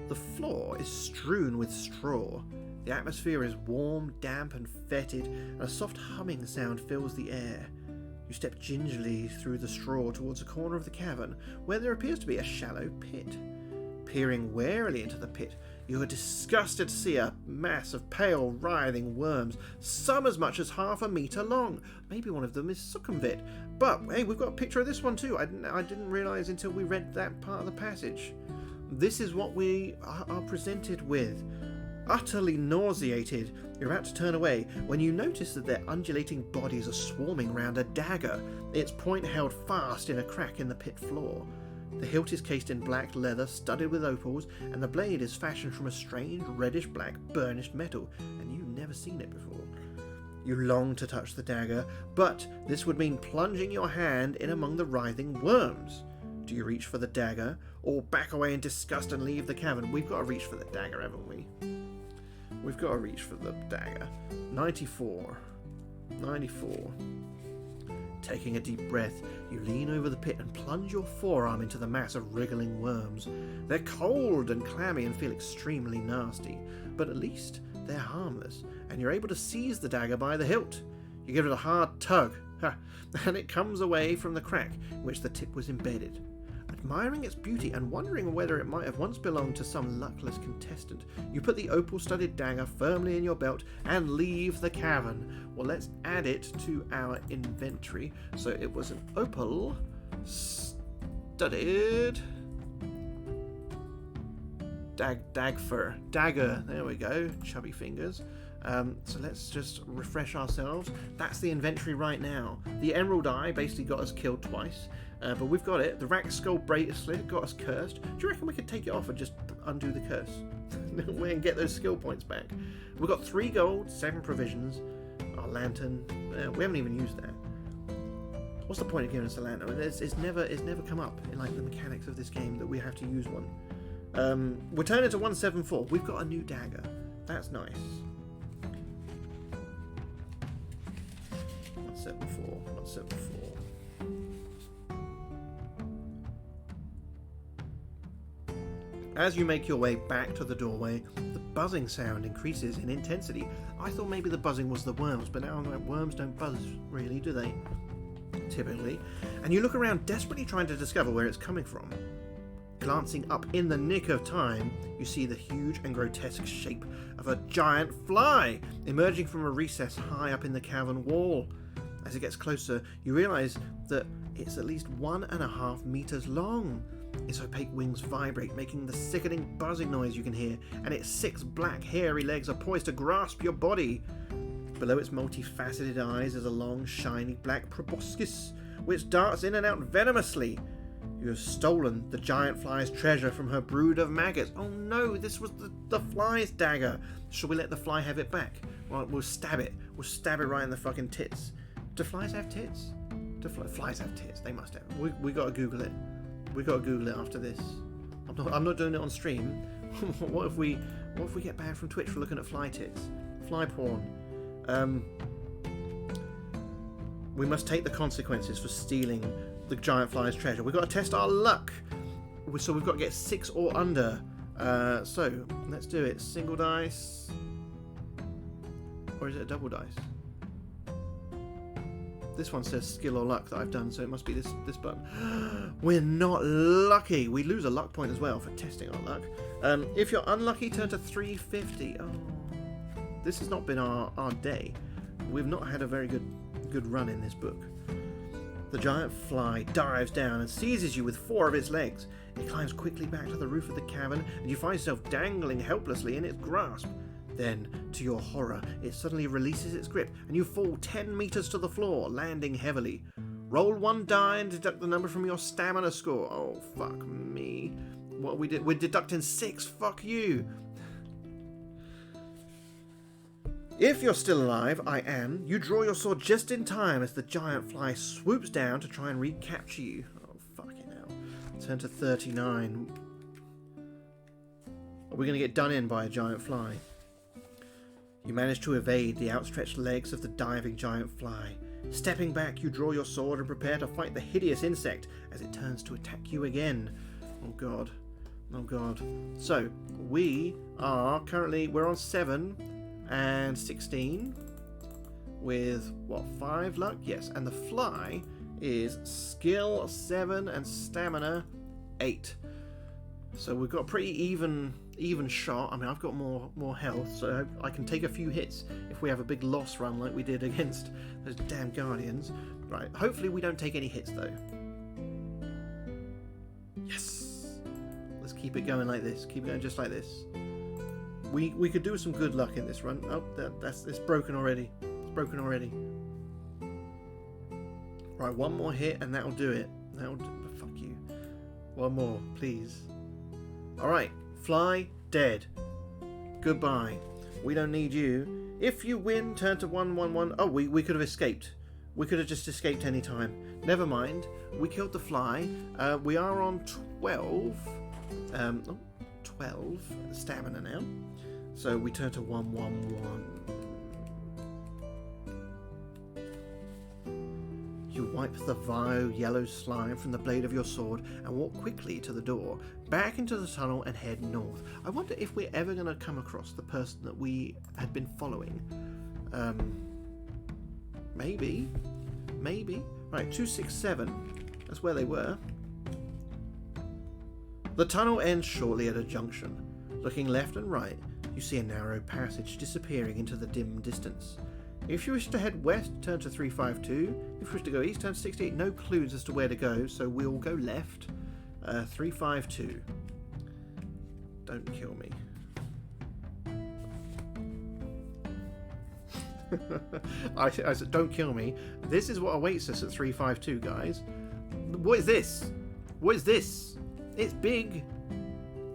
The floor is strewn with straw. The atmosphere is warm, damp and fetid, and a soft humming sound fills the air. You step gingerly through the straw towards a corner of the cavern, where there appears to be a shallow pit. Peering warily into the pit, you are disgusted to see a mass of pale, writhing worms, some as much as half a metre long. Maybe one of them is succumvit. But, hey, we've got a picture of this one too. I didn't realise until we read that part of the passage. This is what we are presented with. Utterly nauseated, you're about to turn away when you notice that their undulating bodies are swarming round a dagger, its point held fast in a crack in the pit floor. The hilt is cased in black leather studded with opals, and the blade is fashioned from a strange reddish-black burnished metal, and you've never seen it before. You long to touch the dagger, but this would mean plunging your hand in among the writhing worms. Do you reach for the dagger, or back away in disgust and leave the cavern? We've got to reach for the dagger, haven't we? We've got to reach for the dagger. 94. 94. Taking a deep breath, you lean over the pit and plunge your forearm into the mass of wriggling worms. They're cold and clammy and feel extremely nasty, but at least they're harmless, and you're able to seize the dagger by the hilt. You give it a hard tug, and it comes away from the crack in which the tip was embedded. Admiring its beauty and wondering whether it might have once belonged to some luckless contestant, you put the opal-studded dagger firmly in your belt and leave the cavern. Well, let's add it to our inventory. So it was an opal-studded dagger. There we go. Chubby fingers. So let's just refresh ourselves. That's the inventory right now. The emerald eye basically got us killed twice. But we've got it. The rack skull bracelet got us cursed. Do you reckon we could take it off and just undo the curse? And get those skill points back. We've got 3 gold, 7 provisions. Our lantern. We haven't even used that. What's the point of giving us a lantern? It's never come up in like the mechanics of this game that we have to use one. We're turning to 174. We've got a new dagger. That's nice. 174. As you make your way back to the doorway, the buzzing sound increases in intensity. I thought maybe the buzzing was the worms, but now I'm like, worms don't buzz really, do they? Typically. And you look around desperately trying to discover where it's coming from. Glancing up in the nick of time, you see the huge and grotesque shape of a giant fly emerging from a recess high up in the cavern wall. As it gets closer, you realise that it's at least 1.5 meters long. Its opaque wings vibrate, making the sickening buzzing noise you can hear, and its 6 black hairy legs are poised to grasp your body. Below its multifaceted eyes is a long, shiny black proboscis, which darts in and out venomously. You have stolen the giant fly's treasure from her brood of maggots. Oh no, this was the fly's dagger. Shall we let the fly have it back? Well, we'll stab it. We'll stab it right in the fucking tits. Do flies have tits? Flies have tits. They must have. We gotta Google it. We gotta Google it after this. I'm not doing it on stream. What if we get banned from Twitch for looking at fly tits? Fly porn. We must take the consequences for stealing the giant fly's treasure. We've got to test our luck. So we've got to get 6 or under. So let's do it. Single dice. Or is it a double dice? This one says skill or luck that I've done, so it must be this button. We're not lucky. We lose a luck point as well for testing our luck. If you're unlucky, turn to 350. Oh, this has not been our day. We've not had a very good run in this book. The giant fly dives down and seizes you with 4 of its legs. It climbs quickly back to the roof of the cavern, and you find yourself dangling helplessly in its grasp. Then, to your horror, it suddenly releases its grip, and you fall 10 meters to the floor, landing heavily. Roll 1 die and deduct the number from your stamina score. Oh, fuck me. What we did? We're deducting 6. Fuck you. If you're still alive, I am. You draw your sword just in time as the giant fly swoops down to try and recapture you. Oh, fucking hell. Turn to 39. Are we going to get done in by a giant fly? You manage to evade the outstretched legs of the diving giant fly. Stepping back, you draw your sword and prepare to fight the hideous insect as it turns to attack you again. Oh god. Oh god. So, we are currently, we're on 7 and 16 with, what, 5 luck? Yes, and the fly is skill 7 and stamina 8. So we've got a pretty even shot. I mean, I've got more health, so I can take a few hits if we have a big loss run like we did against those damn guardians. Right, hopefully we don't take any hits though. Yes! Let's keep it going like this. Keep going just like this. We could do some good luck in this run. Oh, it's broken already. It's broken already. Right, one more hit and that'll do it. Fuck you. One more, please. Alright, fly, dead. Goodbye. We don't need you. If you win, turn to 111. Oh, we could have escaped. We could have just escaped any time. Never mind. We killed the fly. We are on 12. 12 stamina now. So we turn to 111. You wipe the vile yellow slime from the blade of your sword and walk quickly to the door, back into the tunnel and head north. I wonder if we're ever going to come across the person that we had been following. Maybe. Right, 267. That's where they were. The tunnel ends shortly at a junction. Looking left and right, you see a narrow passage disappearing into the dim distance. If you wish to head west, turn to 352. If you wish to go east, turn to 68. No clues as to where to go, so we'll go left. 352. Don't kill me. I said, don't kill me. This is what awaits us at 352, guys. What is this? What is this? It's big.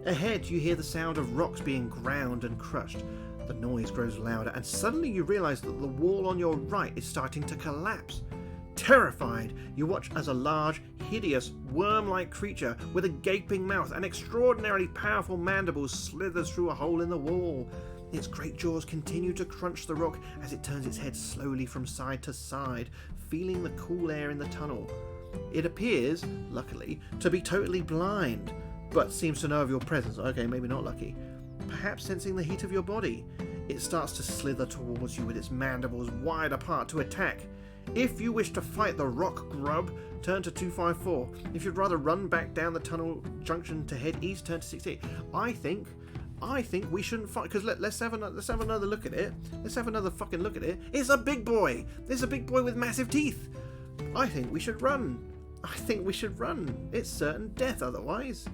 Ahead, you hear the sound of rocks being ground and crushed. The noise grows louder, and suddenly you realise that the wall on your right is starting to collapse. Terrified, you watch as a large, hideous, worm-like creature with a gaping mouth and extraordinarily powerful mandibles slithers through a hole in the wall. Its great jaws continue to crunch the rock as it turns its head slowly from side to side, feeling the cool air in the tunnel. It appears, luckily, to be totally blind, but seems to know of your presence. Okay, maybe not lucky. Perhaps sensing the heat of your body. It starts to slither towards you with its mandibles wide apart to attack. If you wish to fight the rock grub, turn to 254. If you'd rather run back down the tunnel junction to head east, turn to 68. I think we shouldn't fight, because let's have another look at it. Let's have another fucking look at it. It's a big boy. There's a big boy with massive teeth. I think we should run. It's certain death otherwise.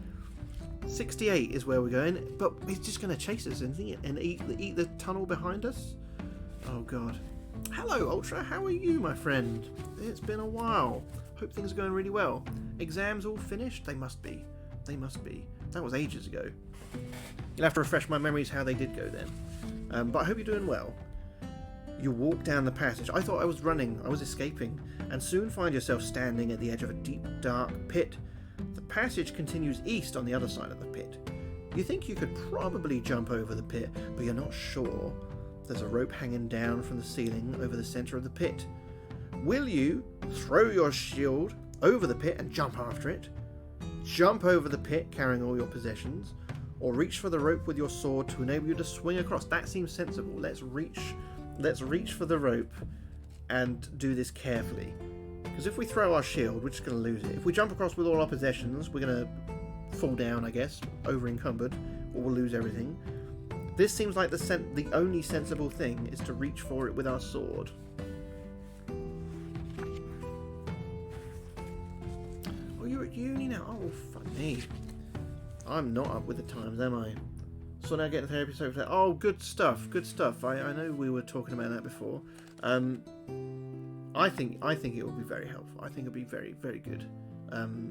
68 is where we're going, but he's just going to chase us, isn't he? And eat the tunnel behind us? Oh god. Hello Ultra, how are you, my friend? It's been a while. Hope things are going really well. Exams all finished? They must be. That was ages ago. You'll have to refresh my memories how they did go then. But I hope you're doing well. You walk down the passage. I thought I was running, I was escaping, and soon find yourself standing at the edge of a deep, dark pit. The passage continues east on the other side of the pit. You think you could probably jump over the pit, but you're not sure. There's a rope hanging down from the ceiling over the centre of the pit. Will you throw your shield over the pit and jump after it? Jump over the pit carrying all your possessions? Or reach for the rope with your sword to enable you to swing across? That seems sensible. Let's reach for the rope and do this carefully. Because if we throw our shield, we're just going to lose it. If we jump across with all our possessions, we're going to fall down, I guess, over encumbered, or we'll lose everything. This seems like the only sensible thing is to reach for it with our sword. Oh, you're at uni now? Oh, fuck me. I'm not up with the times, am I? So now getting therapy, so oh, good stuff. I know we were talking about that before. I think it will be very helpful. I think it'll be very, very good.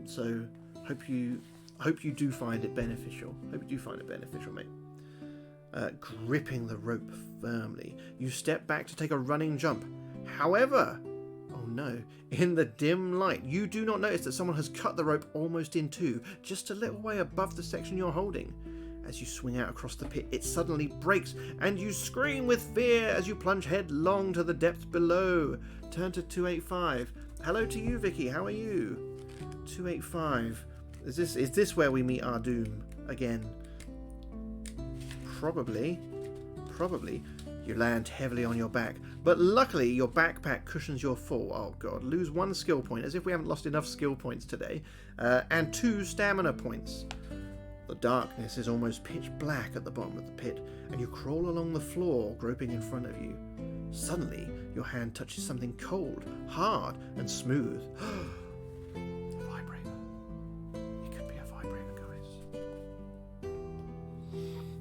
So hope you do find it beneficial. Mate. gripping the rope firmly. You step back to take a running jump. However, oh no, in the dim light, you do not notice that someone has cut the rope almost in two, just a little way above the section you're holding. As you swing out across the pit, it suddenly breaks, and you scream with fear as you plunge headlong to the depths below. Turn to 285. Hello to you, Vicky. How are you? 285. Is this where we meet our doom again? Probably. You land heavily on your back, but luckily your backpack cushions your fall. Oh god, lose 1 skill point, as if we haven't lost enough skill points today, and 2 stamina points. The darkness is almost pitch black at the bottom of the pit, and you crawl along the floor, groping in front of you. Suddenly, your hand touches something cold, hard, and smooth. Vibrator. It could be a vibrator, guys.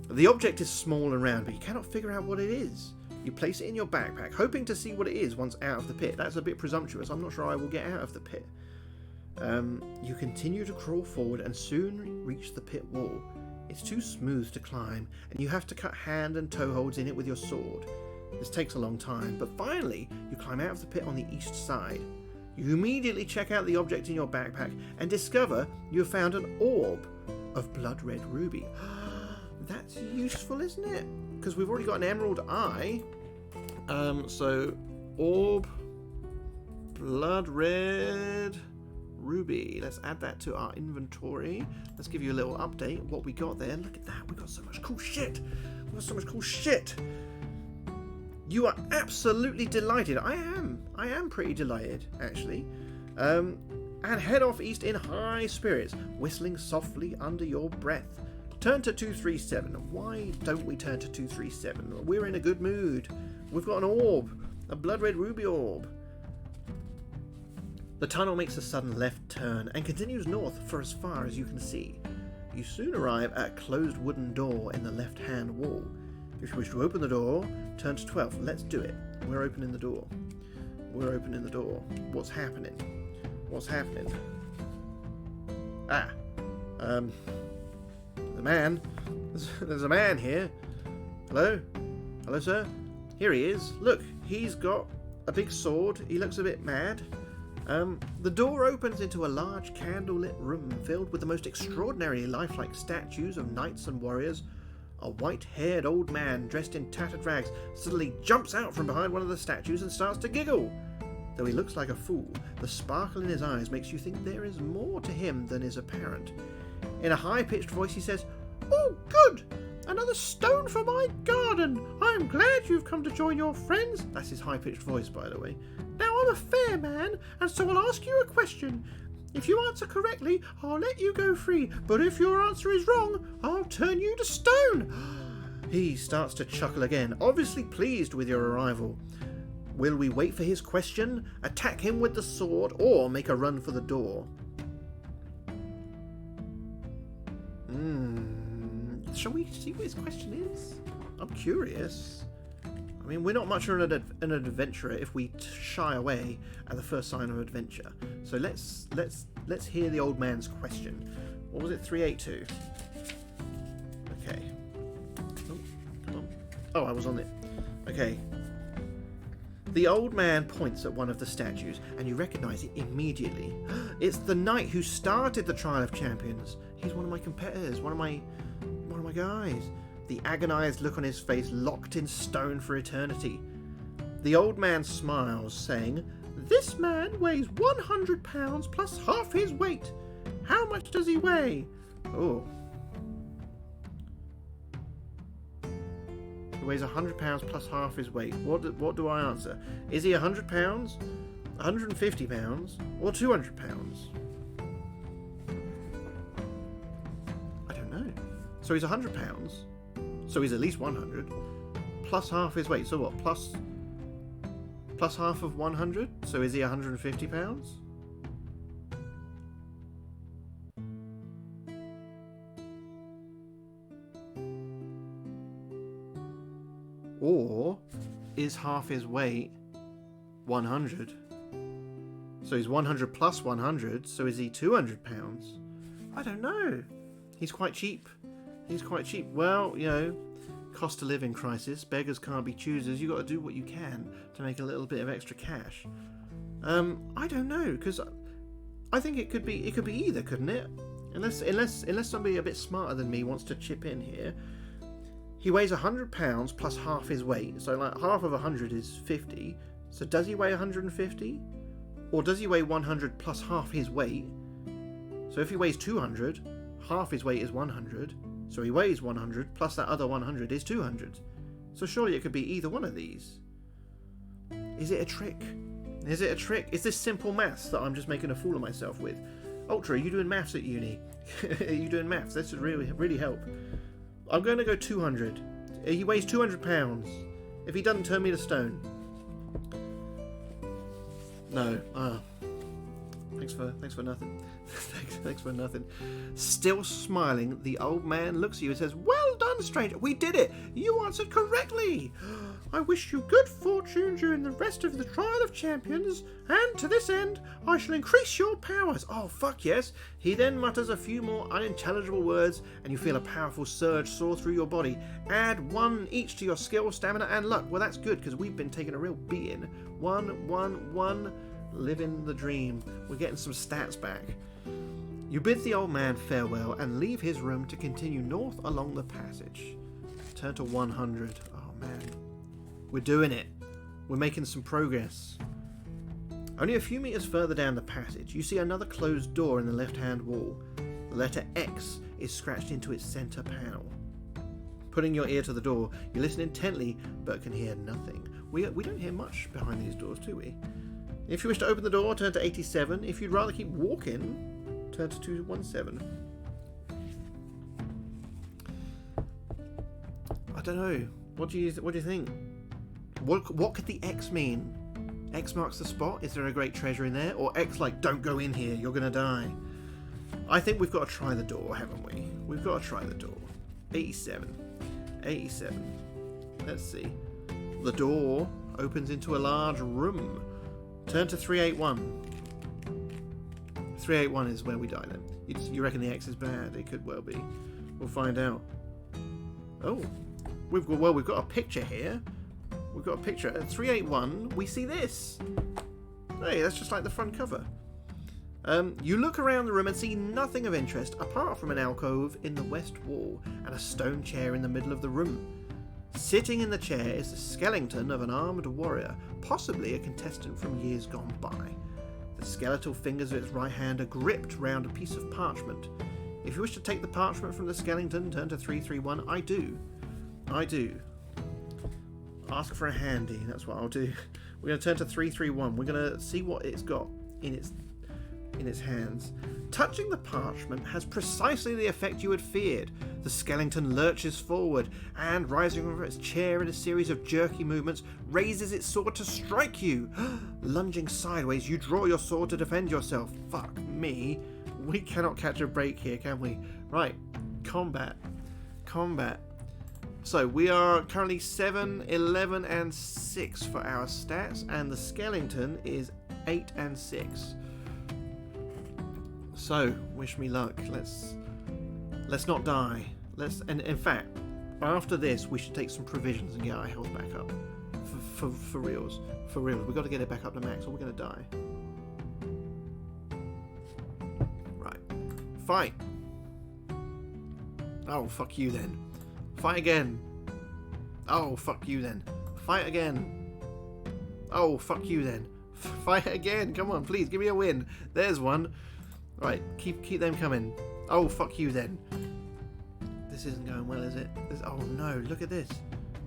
The object is small and round, but you cannot figure out what it is. You place it in your backpack, hoping to see what it is once out of the pit. That's a bit presumptuous. I'm not sure I will get out of the pit. You continue to crawl forward and soon reach the pit wall. It's too smooth to climb, and you have to cut hand and toe holds in it with your sword. This takes a long time, but finally you climb out of the pit on the east side. You immediately check out the object in your backpack and discover you have found an orb of blood red ruby. That's useful, isn't it? Because we've already got an emerald eye. So orb, blood red ruby. Let's add that to our inventory. Let's give you a little update of what we got there. Look at that. We got so much cool shit. You are absolutely delighted. I am pretty delighted, actually. And head off east in high spirits, whistling softly under your breath. Turn to 237. Why don't we turn to 237? We're in a good mood. We've got an orb, a blood red ruby orb. The tunnel makes a sudden left turn and continues north for as far as you can see. You soon arrive at a closed wooden door in the left-hand wall. If you wish to open the door, turn to 12. Let's do it. We're opening the door. What's happening? There's a man here. Hello, sir. Here he is. Look, he's got a big sword. He looks a bit mad. The door opens into a large candlelit room filled with the most extraordinary lifelike statues of knights and warriors. A white-haired old man dressed in tattered rags suddenly jumps out from behind one of the statues and starts to giggle. Though he looks like a fool, the sparkle in his eyes makes you think there is more to him than is apparent. In a high-pitched voice he says, "Oh, good! Another stone for my garden! I'm glad you've come to join your friends." That's his high-pitched voice, by the way. "Now I'm a fair man, and so I'll ask you a question. If you answer correctly, I'll let you go free, but if your answer is wrong, I'll turn you to stone." He starts to chuckle again, obviously pleased with your arrival. Will we wait for his question, attack him with the sword, or make a run for the door? Shall we see what his question is? I'm curious. I mean, we're not much of an adventurer if we shy away at the first sign of adventure. So let's hear the old man's question. What was it? 382. Okay. Oh, come on. Oh, I was on it. Okay. The old man points at one of the statues, and you recognise it immediately. It's the knight who started the Trial of Champions. He's one of my competitors, one of my guys. The agonised look on his face locked in stone for eternity. The old man smiles, saying, "This man weighs 100 pounds plus half his weight. How much does he weigh?" Oh. He weighs 100 pounds plus half his weight. What do I answer? Is he 100 pounds, 150 pounds, or 200 pounds? I don't know. So he's 100 pounds. So he's at least 100. Plus half his weight. So what? Plus half of 100? So is he 150 pounds? Or is half his weight 100? So he's 100 plus 100, so is he 200 pounds? I don't know. He's quite cheap. Well, you know, Cost of living crisis. Beggars can't be choosers. You got to do what you can to make a little bit of extra cash. I don't know, because I think it could be either, couldn't it? Unless somebody a bit smarter than me wants to chip in here. He weighs 100 pounds plus half his weight, so like half of 100 is 50. So does he weigh 150? Or does he weigh 100 plus half his weight? So if he weighs 200, half his weight is 100. So he weighs 100 plus that other 100 is 200. So surely it could be either one of these. Is it a trick? Is it a trick? Is this simple maths that I'm just making a fool of myself with? Ultra, are you doing maths at uni? Are you doing maths? This would really help. I'm going to go 200. He weighs 200 pounds. If he doesn't turn me to stone. No. Thanks for nothing. Thanks for nothing. Still smiling, the old man looks at you and says, "Well done, stranger. We did it. You answered correctly. I wish you good fortune during the rest of the Trial of Champions, and to this end, I shall increase your powers." Oh, fuck yes. He then mutters a few more unintelligible words, and you feel a powerful surge soar through your body. Add 1 each to your skill, stamina, and luck. Well, that's good, because we've been taking a real beating. 1. Living the dream. We're getting some stats back. You bid the old man farewell and leave his room to continue north along the passage. Turn to 100. Oh man. We're doing it. We're making some progress. Only a few meters further down the passage, you see another closed door in the left-hand wall. The letter X is scratched into its center panel. Putting your ear to the door, you listen intently but can hear nothing. We don't hear much behind these doors, do we? If you wish to open the door, turn to 87. If you'd rather keep walking, turn to 217. I don't know. What do you think? What could the X mean? X marks the spot? Is there a great treasure in there? Or X like, don't go in here, you're gonna die? I think we've got to try the door, haven't we? We've got to try the door. 87. Let's see. The door opens into a large room. Turn to 381. 381 is where we die then. You reckon the X is bad? It could well be. We'll find out. Oh. We've got a picture here. We've got a picture. At 381, we see this. Hey, that's just like the front cover. You look around the room and see nothing of interest apart from an alcove in the west wall and a stone chair in the middle of the room. Sitting in the chair is the skeleton of an armed warrior, possibly a contestant from years gone by. The skeletal fingers of its right hand are gripped round a piece of parchment. If you wish to take the parchment from the skeleton, turn to 331. I do. Ask for a handy, that's what I'll do. We're going to turn to 331. We're going to see what it's got in its hands. Touching the parchment has precisely the effect you had feared. The skeleton lurches forward and, rising from its chair in a series of jerky movements, raises its sword to strike you. Lunging sideways, you draw your sword to defend yourself. Fuck me. We cannot catch a break here, can we? Right. Combat. So we are currently 7, 11, and 6 for our stats, and the skeleton is 8 and 6. So, wish me luck. Let's not die. And in fact, after this, we should take some provisions and get our health back up. For reals. We've got to get it back up to max, or we're going to die. Right. Fight. Oh, fuck you then. Fight again. Oh, fuck you then. Fight again. Oh, fuck you then. Fight again. Come on, please, give me a win. There's one. Right, keep them coming. Oh, fuck you then. This isn't going well, is it? Oh no, look at this.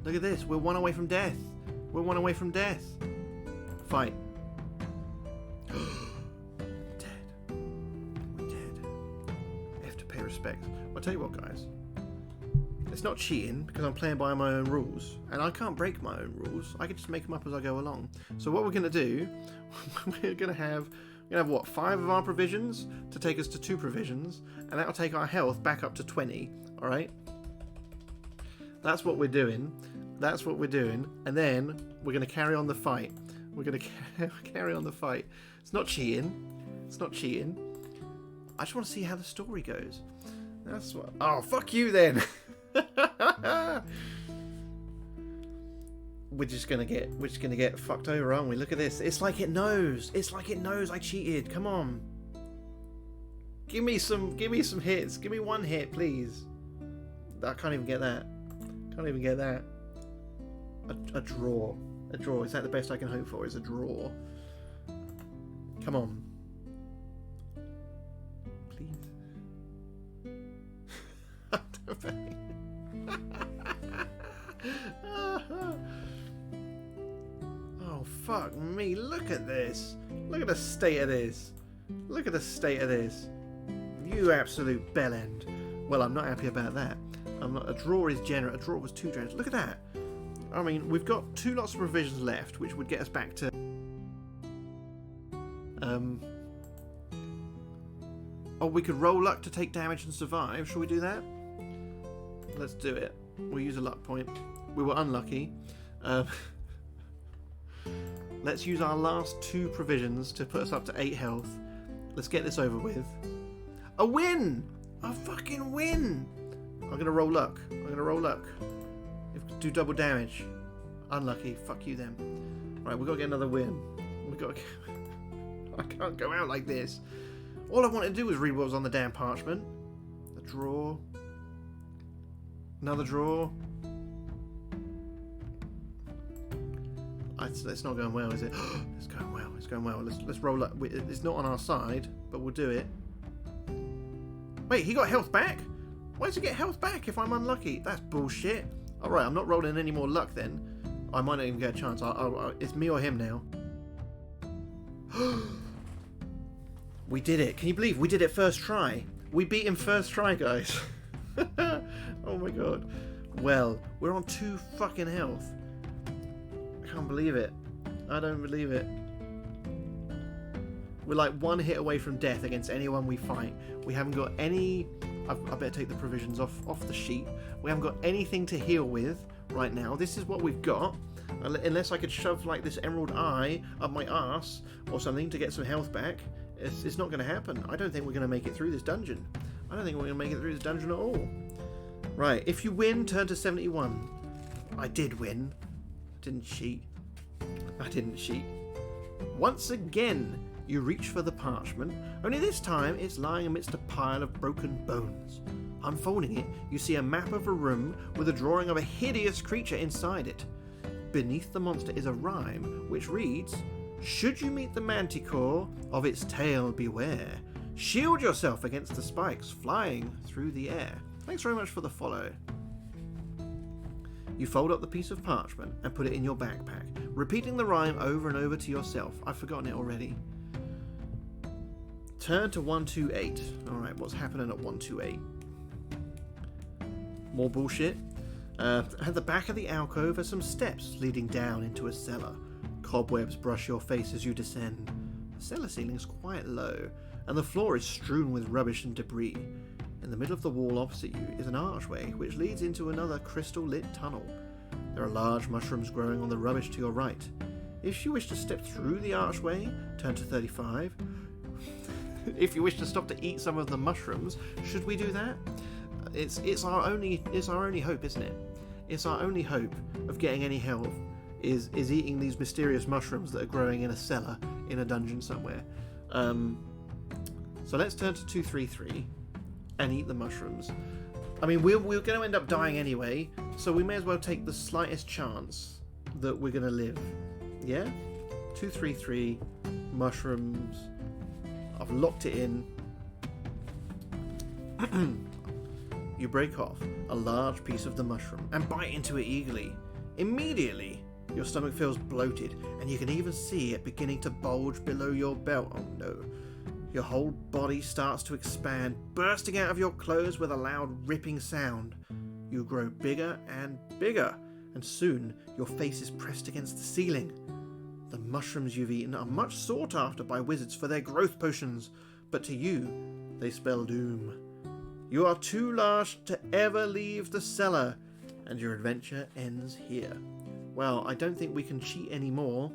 We're 1 away from death. Fight. Dead. We're dead. I have to pay respect. I'll tell you what, guys. It's not cheating because I'm playing by my own rules, and I can't break my own rules. I can just make them up as I go along. So what we're going to do, we're going to have what, 5 of our provisions to take us to 2 provisions, and that'll take our health back up to 20. All right. That's what we're doing. And then we're going to carry on the fight. Carry on the fight. It's not cheating. I just want to see how the story goes. That's what. Oh, fuck you then. we're just gonna get fucked over, aren't we? Look at this. It's like it knows. It's like it knows I cheated. Come on. Give me some hits. Give me one hit, please. I can't even get that. Can't even get that. A draw. A draw. Is that the best I can hope for? Is a draw. Come on. Please. Oh, fuck me. Look at this. Look at the state of this. Look at the state of this. You absolute bellend. Well, I'm not happy about that. I'm not. A draw is generous. A draw was 2 generous. Look at that. I mean, we've got 2 lots of provisions left, which would get us back to... Oh, we could roll luck to take damage and survive. Shall we do that? Let's do it. We'll use a luck point. We were unlucky. Let's use our last 2 provisions to put us up to 8 health. Let's get this over with. A win! A fucking win! I'm going to roll luck. I'm going to roll luck. Do double damage. Unlucky. Fuck you then. Right, we've got to get another win. We've got to... I can't go out like this. All I wanted to do was read what was on the damn parchment. A draw. Another draw. It's not going well, is it? It's going well. It's going well. Let's roll up. It's not on our side, but we'll do it. Wait, he got health back? Why does he get health back if I'm unlucky? That's bullshit. Alright, I'm not rolling any more luck then. I might not even get a chance. It's me or him now. We did it. Can you believe we did it first try? We beat him first try, guys. Oh my god. Well, we're on 2 fucking health. I can't believe it. I don't believe it. We're like 1 hit away from death against anyone we fight. We haven't got any... I better take the provisions off the sheet. We haven't got anything to heal with right now. This is what we've got. Unless I could shove like this emerald eye up my arse or something to get some health back. It's not going to happen. I don't think we're going to make it through this dungeon. I don't think we're going to make it through this dungeon at all. Right, if you win, turn to 71. I did win. I didn't cheat. I didn't cheat. Once again, you reach for the parchment, only this time it's lying amidst a pile of broken bones. Unfolding it, you see a map of a room with a drawing of a hideous creature inside it. Beneath the monster is a rhyme which reads, "Should you meet the manticore, of its tail beware. Shield yourself against the spikes flying through the air." Thanks very much for the follow. You fold up the piece of parchment and put it in your backpack, repeating the rhyme over and over to yourself. I've forgotten it already. Turn to 128. Alright, what's happening at 128? More bullshit. At the back of the alcove are some steps leading down into a cellar. Cobwebs brush your face as you descend. The cellar ceiling is quite low, and the floor is strewn with rubbish and debris. In the middle of the wall opposite you is an archway which leads into another crystal-lit tunnel. There are large mushrooms growing on the rubbish to your right. If you wish to step through the archway, turn to 35. If you wish to stop to eat some of the mushrooms, should we do that? It's our only hope, isn't it? It's our only hope of getting any health is eating these mysterious mushrooms that are growing in a cellar in a dungeon somewhere. So let's turn to 233 and eat the mushrooms. I mean, we're going to end up dying anyway, so we may as well take the slightest chance that we're going to live. Yeah? 233 mushrooms. I've locked it in. You break off a large piece of the mushroom and bite into it eagerly. Immediately, your stomach feels bloated, and you can even see it beginning to bulge below your belt. Oh no. Your whole body starts to expand, bursting out of your clothes with a loud ripping sound. You grow bigger and bigger, and soon your face is pressed against the ceiling. The mushrooms you've eaten are much sought after by wizards for their growth potions, but to you, they spell doom. You are too large to ever leave the cellar, and your adventure ends here. Well, I don't think we can cheat anymore,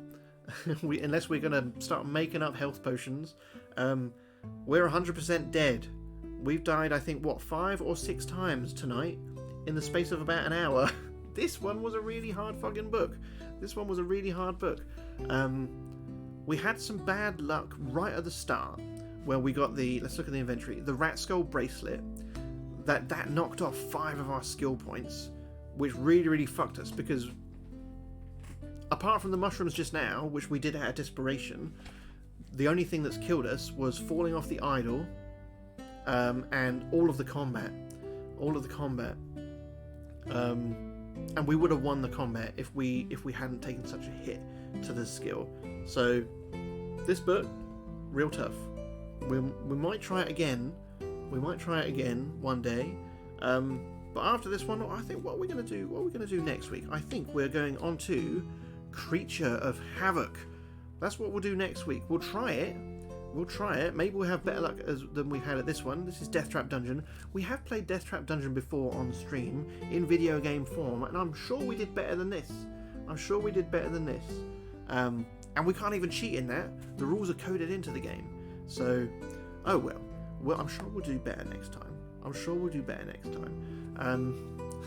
unless we're going to start making up health potions. We're 100% dead. We've died, I think, 5 or 6 times tonight in the space of about an hour. This one was a really hard fucking book. This one was a really hard book. We had some bad luck right at the start where we got the, let's look at the inventory, the rat skull bracelet. That knocked off 5 of our skill points, which really fucked us, because apart from the mushrooms just now, which we did out of desperation, the only thing that's killed us was falling off the idol, and all of the combat. And we would have won the combat if we hadn't taken such a hit to the skill. So this book, real tough. We might try it again. We might try it again one day. But after this one, I think what we're gonna do next week. I think we're going on to Creature of Havoc. That's what we'll do next week. We'll try it. Maybe we'll have better luck than we've had at this one. This is Deathtrap Dungeon. We have played Deathtrap Dungeon before on stream in video game form, and I'm sure we did better than this. And we can't even cheat in that. The rules are coded into the game. So, oh well. Well, I'm sure we'll do better next time.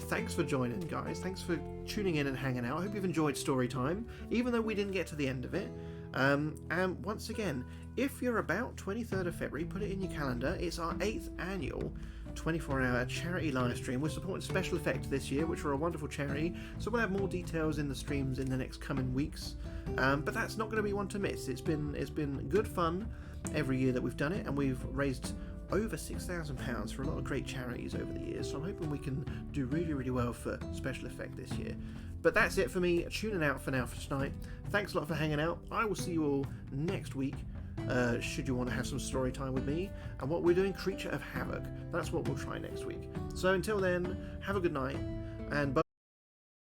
Thanks for joining, guys. Thanks for tuning in and hanging out. I hope you've enjoyed story time, even though we didn't get to the end of it. And once again, if you're about 23rd of February, put it in your calendar. It's our 8th annual 24-hour charity live stream. We're supporting Special Effect this year, which are a wonderful charity, so we'll have more details in the streams in the next coming weeks. But that's not going to be one to miss. It's been good fun every year that we've done it, and we've raised over £6,000 for a lot of great charities over the years, so I'm hoping we can do really well for Special Effect this year. But that's it for me, tuning out for now for tonight. Thanks a lot for hanging out. I will see you all next week, should you want to have some story time with me, and what we're doing, Creature of Havoc. That's what we'll try next week. So until then, have a good night, and bye.